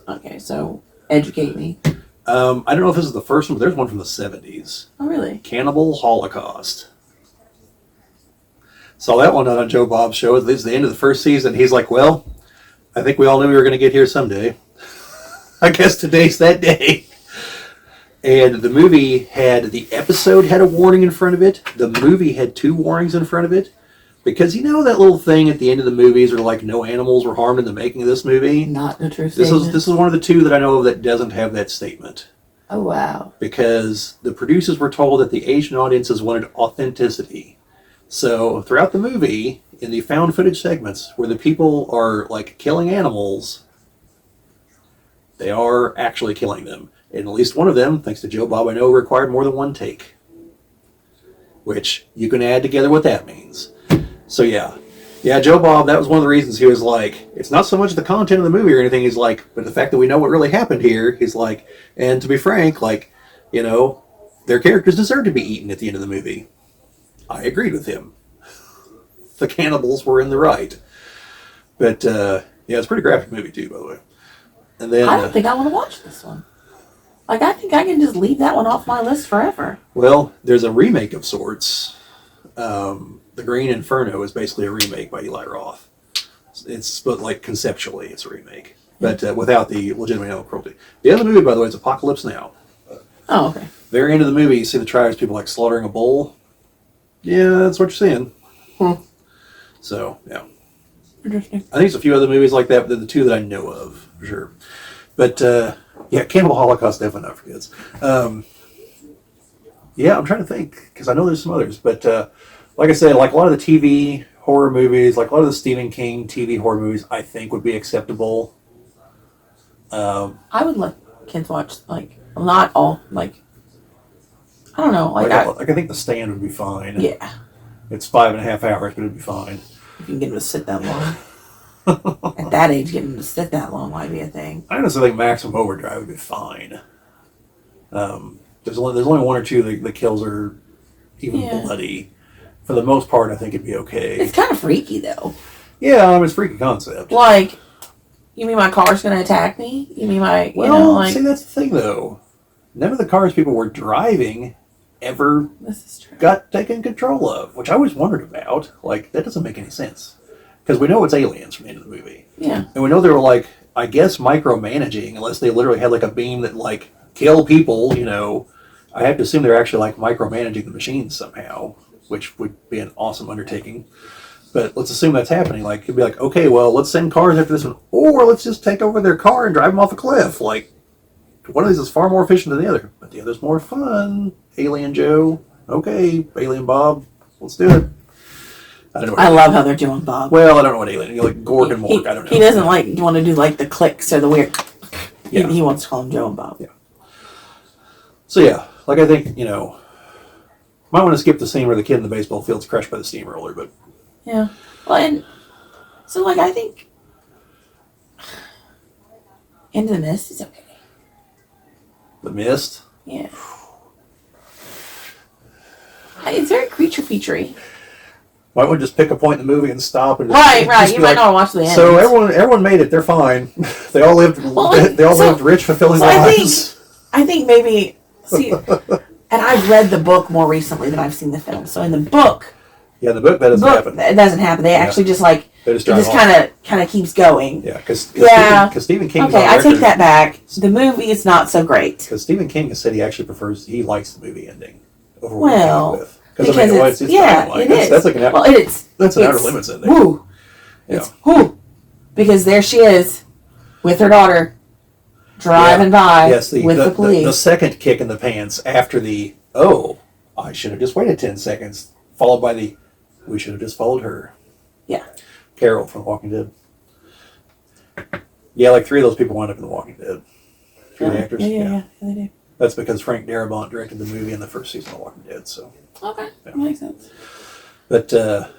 Okay, so educate me. I don't know if this is the first one, but there's one from the 70s. Oh, really? Cannibal Holocaust. Saw that one on Joe Bob's show. This is the end of the first season. He's like, well, I think we all knew we were going to get here someday. I guess today's that day. And the movie the episode had a warning in front of it. The movie had 2 warnings in front of it. Because that little thing at the end of the movies are like no animals were harmed in the making of this movie. Not the true statement. This is one of the 2 that I know of that doesn't have that statement. Oh, wow. Because the producers were told that the Asian audiences wanted authenticity. So throughout the movie, in the found footage segments where the people are like killing animals, they are actually killing them. And at least one of them, thanks to Joe Bob, I know required more than 1 take. Which you can add together what that means. So yeah, Joe Bob, that was one of the reasons he was like, it's not so much the content of the movie or anything, he's like, but the fact that we know what really happened here, he's like, and to be frank, like, their characters deserve to be eaten at the end of the movie. I agreed with him. The cannibals were in the right. But, it's a pretty graphic movie too, by the way. And then I don't think I want to watch this one. Like, I think I can just leave that one off my list forever. Well, there's a remake of sorts. The Green Inferno is basically a remake by Eli Roth. But like conceptually, it's a remake, but without the legitimate animal cruelty. The other movie, by the way, is Apocalypse Now. Oh, okay. Very end of the movie, you see the tribes people like slaughtering a bull. Yeah, that's what you're seeing. So, yeah. Interesting. I think there's a few other movies like that, but they're the two that I know of, for sure. But, yeah, Cannibal Holocaust, definitely not for kids. Yeah, I'm trying to think, because I know there's some others. But, like I said, like a lot of the TV horror movies, like a lot of the Stephen King TV horror movies, I think would be acceptable. I would let kids watch, like, not all, like, I don't know. Like, I think The Stand would be fine. Yeah. It's 5.5 hours, but it'd be fine. If you can get them to sit that long. At that age, getting them to sit that long might be a thing. I honestly think Maximum Overdrive would be fine. There's only one or two the kills are even bloody. For the most part, I think it'd be okay. It's kind of freaky, though. Yeah, it's a freaky concept. Like, you mean my car's going to attack me? You mean my, see, that's the thing, though. None of the cars people were driving ever got taken control of, which I always wondered about. Like, that doesn't make any sense. Because we know it's aliens from the end of the movie. Yeah. And we know they were, like, I guess micromanaging, unless they literally had, like, a beam that, like, kill people, you know. I have to assume they're actually, like, micromanaging the machines somehow, which would be an awesome undertaking. But let's assume that's happening. Like, it'd be like, okay, well, let's send cars after this one, or let's just take over their car and drive them off a cliff. Like, one of these is far more efficient than the other, but the other's more fun. Alien Joe, okay, Alien Bob, let's do it. I don't know. I love how they're doing Bob. Well, I don't know what alien. Like Gorg and Morg. I don't know. He doesn't like want to do like the clicks or the weird. Yeah. He wants to call him Joe and Bob. Yeah. So yeah, like I think might want to skip the scene where the kid in the baseball field's crushed by the steamroller, but yeah. Well, and so like I think Into the Mist is okay. The Mist. Yeah. It's very creature featurey. Why wouldn't just pick a point in the movie and stop and right? Just You might not watch the end. So everyone made it. They're fine. They all lived. Lived rich, fulfilling lives. I think maybe. See, and I've read the book more recently than I've seen the film. So in the book, the book that doesn't happen. It doesn't happen. They actually just like it just kind of keeps going. Yeah, because Stephen King. Okay, I take that back. The movie is not so great. Because Stephen King has said he likes the movie ending over what he came with. Because it's it is. That's like an Outer Limits ending. Woo. It's whoo. Because there she is with her daughter driving by with the police. The second kick in the pants after I should have just waited 10 seconds, followed by we should have just followed her. Yeah. Carol from The Walking Dead. Yeah, like 3 of those people wound up in The Walking Dead. 3 of the actors. Yeah, they do. That's because Frank Darabont directed the movie in the first season of The Walking Dead, so. Okay, that makes sense. But, I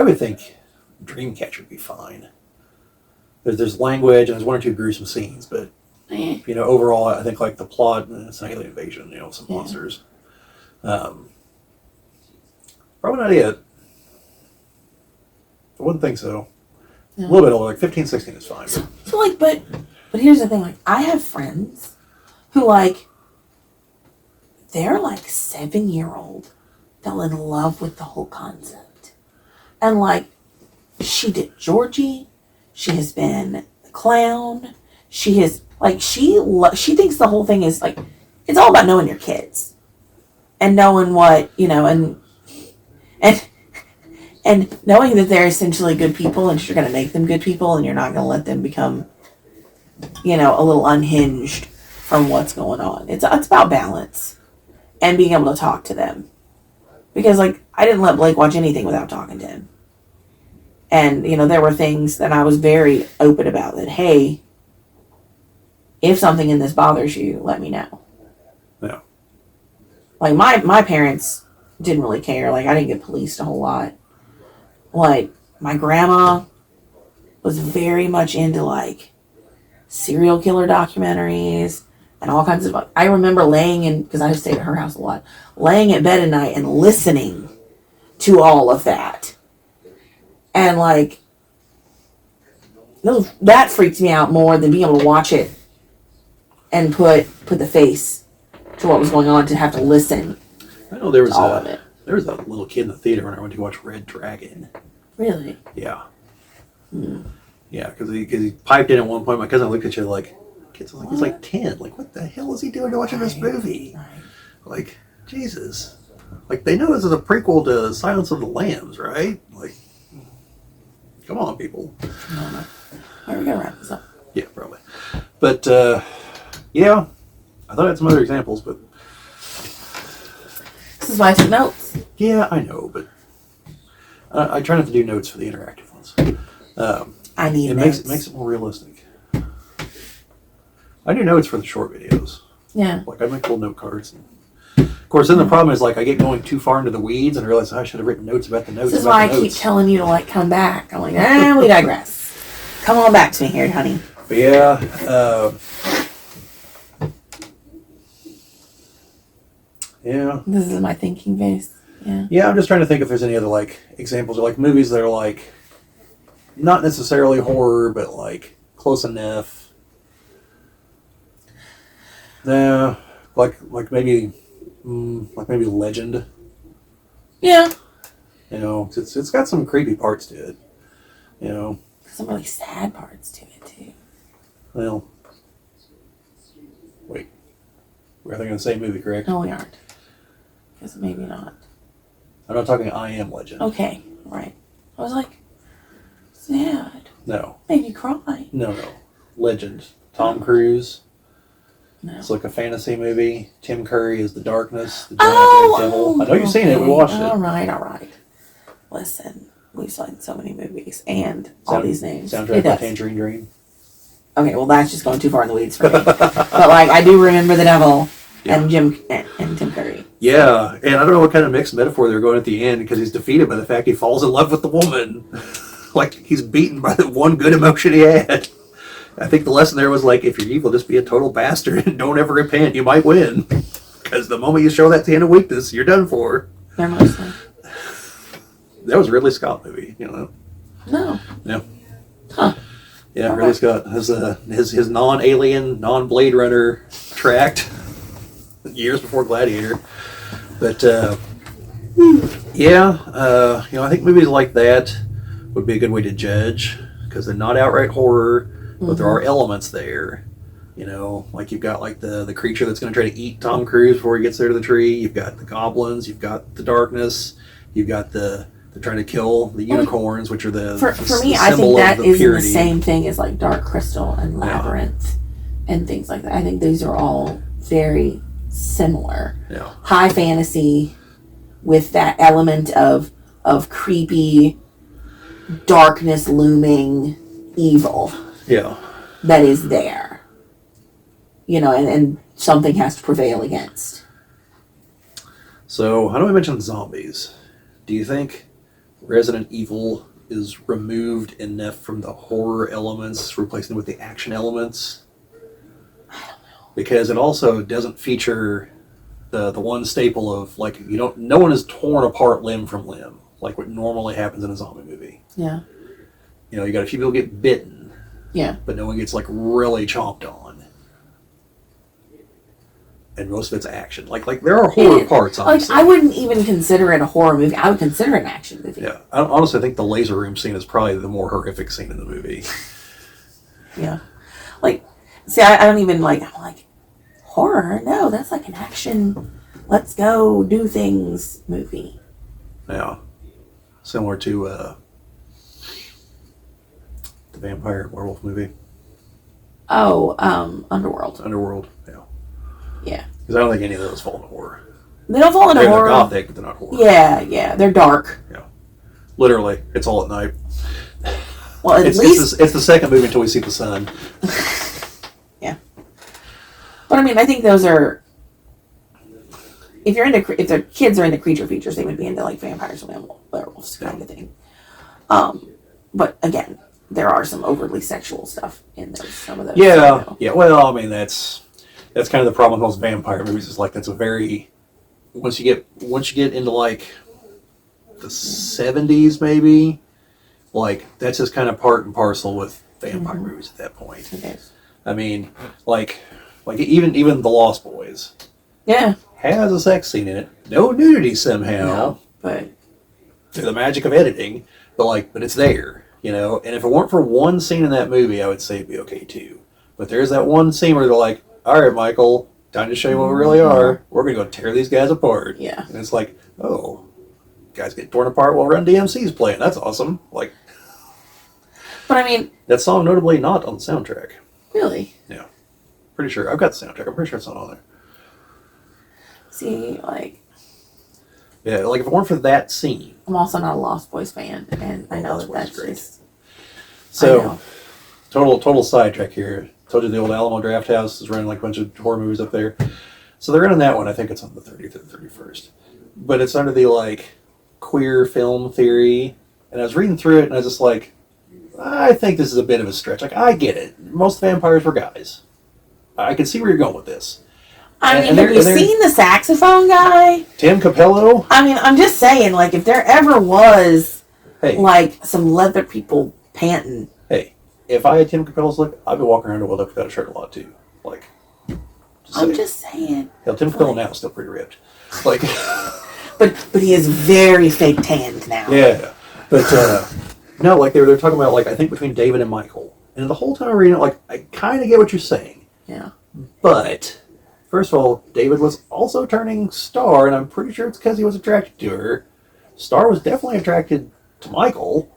would think Dreamcatcher would be fine. There's language, and there's 1 or 2 gruesome scenes, but, overall, I think, like, the plot, it's an alien invasion, some monsters. Probably not it. I wouldn't think so. No. A little bit older, like 15, 16 is fine. But here's the thing, like, I have friends who, like, they're like 7-year-old fell in love with the whole concept. And like, she did Georgie, she has been the clown, she has, like, she thinks the whole thing is like, it's all about knowing your kids. And knowing what, and knowing that they're essentially good people and you're going to make them good people and you're not going to let them become, a little unhinged from what's going on. It's about balance and being able to talk to them. Because, like, I didn't let Blake watch anything without talking to him. And, there were things that I was very open about that, hey, if something in this bothers you, let me know. Yeah. Like, my parents didn't really care. Like, I didn't get policed a whole lot. Like, my grandma was very much into, like, serial killer documentaries and all kinds of... I remember because I stayed at her house a lot, laying at bed at night and listening to all of that. And, like, that freaked me out more than being able to watch it and put the face to what was going on, to have to listen. I know there was a little kid in the theater when I went to watch Red Dragon. Really? Yeah. Yeah, because he piped in at one point. My cousin looked at you like, kids. I was like, he's like 10. Like, what the hell is he doing watching this movie? Right. Like, Jesus. Like, they know this is a prequel to Silence of the Lambs, right? Like, come on, people. No. All right, we're gonna wrap this up. Yeah, probably. But yeah, I thought I had some other examples, but This is why I took notes. yeah, I know, but I try not to do notes for the interactive ones. I need It notes. makes it more realistic. I do notes for the short videos. Yeah. Like I make little note cards. Of course, then the problem is like I get going too far into the weeds and realize I should have written notes about the notes. This is why I keep telling you to like come back. I'm like, we digress. Come on back to me here, honey. But yeah, yeah. This is my thinking face. Yeah. Yeah, I'm just trying to think if there's any other like examples of like movies that are like not necessarily horror, but like close enough. Yeah, like maybe Legend. Yeah. You know, it's got some creepy parts to it. You know, Some really sad parts to it too. well, wait, we're thinking the same movie, correct? No, we aren't. Because maybe not. I'm not talking I Am Legend. Okay, right. I was like, sad. No, Made you cry. no. Legend. Tom Cruise. No. It's like a fantasy movie. Tim Curry is the darkness, the giant devil. I know you've seen it. We watched it. All right. Listen, we've seen so many movies and all these names. Soundtrack by Tangerine Dream. Okay, well that's just going too far in the weeds for me. But like, I do remember the devil and Tim Curry. Yeah, and I don't know what kind of mixed metaphor they're going at the end because he's defeated by the fact he falls in love with the woman. Like he's beaten by the one good emotion he had. I think the lesson there was like, if you're evil, just be a total bastard and don't ever repent. You might win. Because the moment you show that hand of weakness, you're done for. Very much so. That was a Ridley Scott movie, you know. No. Yeah. Huh. Yeah, Okay. Ridley Scott has his non-alien, non-Blade Runner tracked years before Gladiator. But yeah, you know, I think movies like that would be a good way to judge because they're not outright horror, but there are elements there. You know, like you've got like the creature that's going to try to eat Tom Cruise before he gets there to the tree. You've got the goblins. You've got the darkness. You've got they're trying to kill the unicorns, which are For me, I think that is the same thing as like Dark Crystal and Labyrinth and things like that. I think these are all very similar. Yeah. High fantasy with that element of creepy darkness looming evil Yeah. that is there. You know, and something has to prevail against. So, how do we mention zombies? Do you think Resident Evil is removed enough from the horror elements, replacing it with the action elements? I don't know. Because it also doesn't feature the one staple of like no one is torn apart limb from limb like what normally happens in a zombie movie. Yeah. You know, you got a few people get bitten, Yeah. but no one gets like really chomped on. And most of it's action. Like there are horror parts, obviously. Like, I wouldn't even consider it a horror movie. I would consider it an action movie. Yeah, I honestly think the laser room scene is probably the more horrific scene in the movie. Yeah. Like, see, I don't even like, I'm like, horror? No, that's like an action, let's go do things movie. Yeah, similar to the vampire werewolf movie. Oh, Underworld. Underworld, yeah. Yeah. Because I don't think any of those fall into horror. They don't fall into They're horror. gothic, but they're not horror. Yeah, they're dark. Yeah. Literally, it's all at night. Well, at least it's the second movie until we see the sun. yeah. But I mean, I think those are. If the kids are into creature features, they would be into like vampires and werewolves kind of thing. But again, there are some overtly sexual stuff in those. Some of those. Yeah, yeah. Well, I mean, that's kind of the problem with most vampire movies. Is like that's a very once you get into like the 70s maybe, like that's just kind of part and parcel with vampire movies at that point. It is. I mean, like even the Lost Boys. Yeah. Has a sex scene in it. No nudity somehow. No, but Through the magic of editing, but it's there, you know. And if it weren't for one scene in that movie, I would say it'd be okay too. But there's that one scene where they're like, all right, Michael, time to show you what we really are. We're going to go tear these guys apart. Yeah. And it's like, oh, guys get torn apart while Run DMC's playing. That's awesome. Like, but I mean, that song notably not on the soundtrack. Really? Yeah. Pretty sure. I've got the soundtrack. I'm pretty sure it's not on there. See, like... Yeah, like if it weren't for that scene. I'm also not a Lost Boys fan, and I know that's great. just... So, total sidetrack here. Told you the old Alamo Draft House is running like a bunch of horror movies up there. So they're running that one. I think it's on the 30th or 31st. But it's under the, like, queer film theory. And I was reading through it, and I was just like, I think this is a bit of a stretch. Like, I get it. Most vampires were guys. I can see where you're going with this. I mean, have you seen the saxophone guy? Tim Capello? I mean, I'm just saying, like, if there ever was, like, some leather people panting. Hey, if I had Tim Capello's look, I'd be walking around the world without a shirt a lot, too. Like, just saying. Hell, Tim Capello now is still pretty ripped. Like... but he is very fake tanned now. Yeah. But, no, like, they're talking about, like, I think between David and Michael. And the whole time I'm reading it, like, I kind of get what you're saying. Yeah. But... First of all, David was also turning Star, and I'm pretty sure it's because he was attracted to her. Star was definitely attracted to Michael.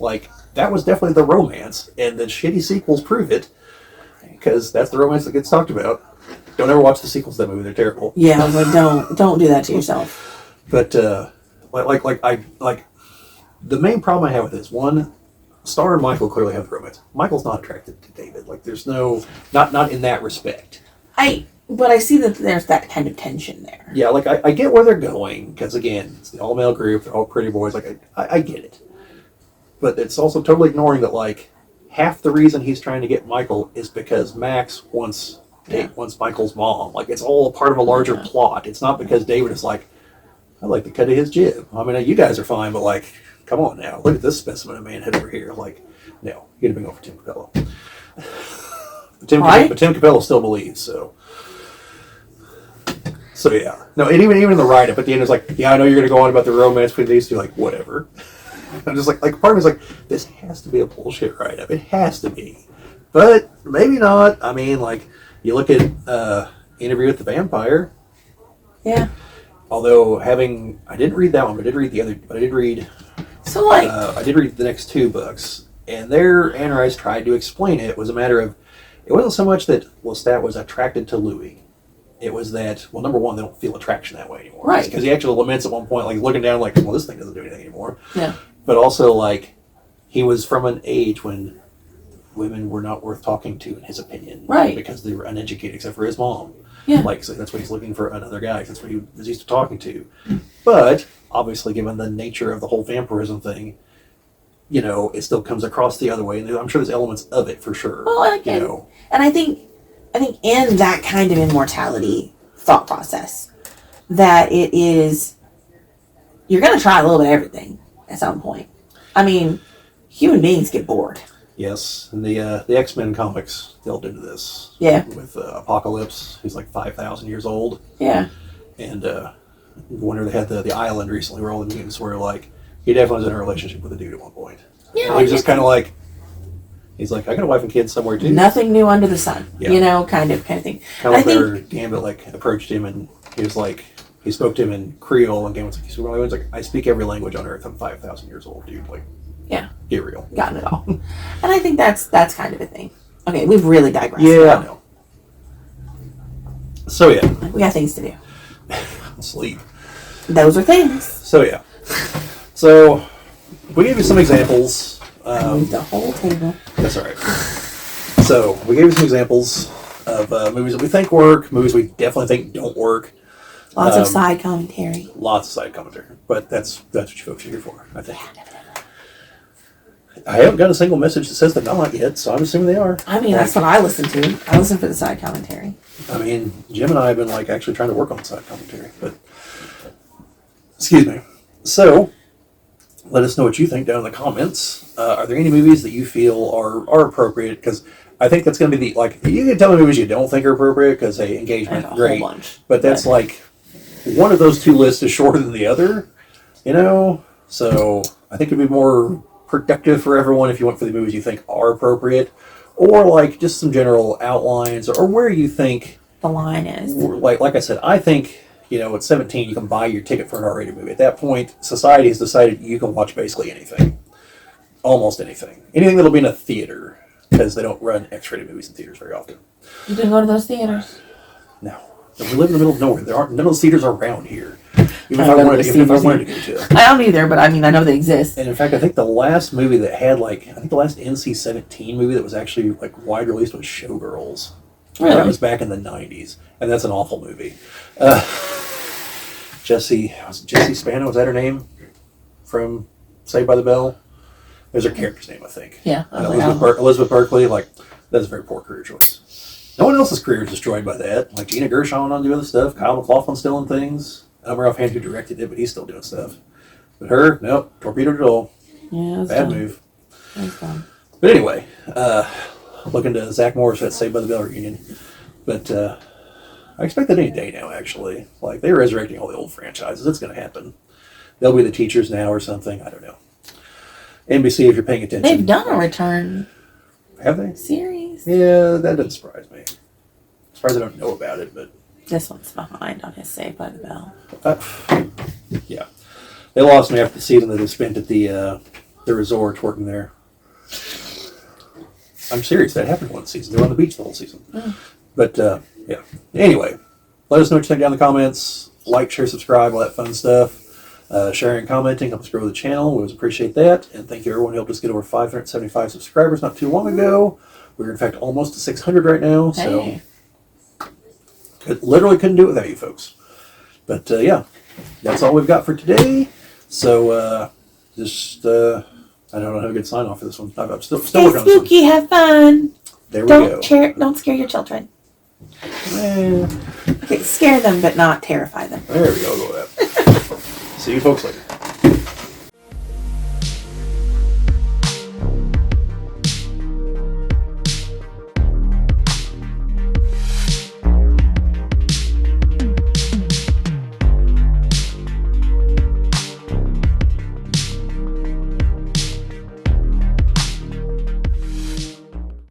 Like, that was definitely the romance, and the shitty sequels prove it, because that's the romance that gets talked about. Don't ever watch the sequels to that movie; they're terrible. Yeah, I was like, don't do that to yourself. But like the main problem I have with this one, Star and Michael clearly have the romance. Michael's not attracted to David. Like, there's not in that respect. But I see that there's that kind of tension there. Yeah, like, I get where they're going, because, again, it's the all-male group, they're all pretty boys, like, I get it. But it's also totally ignoring that, like, half the reason he's trying to get Michael is because Max wants Michael's mom. Like, it's all a part of a larger plot. It's not because David is like, I like the cut of his jib. I mean, you guys are fine, but, like, come on now, look at this specimen of manhood over here. Like, no, you gotta be going for Tim Capello. But Tim Capello still believes, so... So yeah, no, and even in the write-up at the end, it's like, yeah, I know you're gonna go on about the romance between these two, like, whatever. I'm just like part of me is like, this has to be a bullshit write-up. It has to be, but maybe not. I mean, like, you look at Interview with the Vampire. Yeah. Although I didn't read that one, but I did read the other. But I did read. So like, I did read the next two books, and there Anne Rice tried to explain it. It was a matter of, it wasn't so much that Lestat was attracted to Louis. It was that, well, number one, they don't feel attraction that way anymore. Right. Because he actually laments at one point, like, looking down, like, well, this thing doesn't do anything anymore. Yeah. But also, like, he was from an age when women were not worth talking to, in his opinion. Right. Because they were uneducated, except for his mom. Yeah. Like, so that's why he's looking for another guy. That's what he was used to talking to. But, obviously, given the nature of the whole vampirism thing, you know, it still comes across the other way. And I'm sure there's elements of it, for sure. Well, and I think in that kind of immortality thought process, that it is, you're going to try a little bit of everything at some point. I mean, human beings get bored. Yes, and the X-Men comics delved into this. Yeah. With Apocalypse, who's like 5,000 years old. Yeah. And whenever they had the island recently where all the mutants were, like, he definitely was in a relationship with a dude at one point. Yeah. And he was just kind of like, he's like, I got a wife and kids somewhere too. Nothing new under the sun. Yeah. You know, kind of thing. Kind of like where Gambit, like, approached him and he was like, he spoke to him in Creole, and Gambit's like, I speak every language on earth. I'm 5,000 years old, dude. Like, yeah, get real. Gotten it all. And I think that's kind of a thing. Okay, we've really digressed. Yeah, I know. So yeah, we got things to do. Sleep. Those are things. So yeah. So we gave you some examples. I moved the whole table. That's all right. So we gave you some examples of movies that we think work, movies we definitely think don't work. Lots of side commentary. Lots of side commentary, but that's what you folks are here for, I think. I haven't got a single message that says they're not yet, so I'm assuming they are. I mean, that's what I listen to. I listen for the side commentary. I mean, Jim and I have been like actually trying to work on side commentary, but excuse me. So let us know what you think down in the comments. Are there any movies that you feel are appropriate? Because I think that's going to be the, like, you can tell me movies you don't think are appropriate because, hey, engagement, great. But that's like, one of those two lists is shorter than the other, you know? So I think it'd be more productive for everyone if you went for the movies you think are appropriate or like just some general outlines, or where you think The line is. like I said, I think, at 17 you can buy your ticket for an R-rated movie. At that point, society has decided you can watch basically anything, almost anything that'll be in a theater, because they don't run X-rated movies in theaters very often. You didn't go to those theaters? No, we live in the middle of nowhere. None of those theaters are around here. Even if I wanted to go to them. I don't either, but I mean, I know they exist. And in fact, I think the last movie that had the last NC-17 movie that was actually wide released was Showgirls. Really? That was back in the 90s, and that's an awful movie. Jessie Spano, is that her name? From Saved by the Bell? There's her character's name, I think. Yeah. Elizabeth Berkley, that's a very poor career choice. No one else's career is destroyed by that. Like Gina Gershon on doing other stuff, Kyle MacLachlan's still in things. I don't remember offhand who directed it, but he's still doing stuff. But her, nope, torpedoed it all. Yeah, bad move. Done. But anyway, looking to Zach Morris at Saved by the Bell reunion. But I expect that any day now, actually. They're resurrecting all the old franchises. It's going to happen. They'll be the teachers now or something. I don't know. NBC, if you're paying attention. They've done a return. Have they? Series. Yeah, that doesn't surprise me. I'm surprised I don't know about it, but... This one's behind on his Saved by the Bell. Yeah. They lost me after the season that they spent at the resort working there. I'm serious. That happened one season. They were on the beach the whole season. Mm. But, yeah. Anyway, let us know what you think down in the comments. Like, share, subscribe, all that fun stuff. Sharing and commenting helps grow the channel. We always appreciate that. And thank you everyone who helped us get over 575 subscribers not too long ago. We're, in fact, almost to 600 right now. Hey. So, literally couldn't do it without you folks. But, yeah, that's all we've got for today. So, I don't know how to get sign off for this one. I'm still Stay working on this one. spooky, have fun. There we go. Don't scare your children. Eh, Okay, scare them, but not terrify them. there we go. Go with that. See you folks later.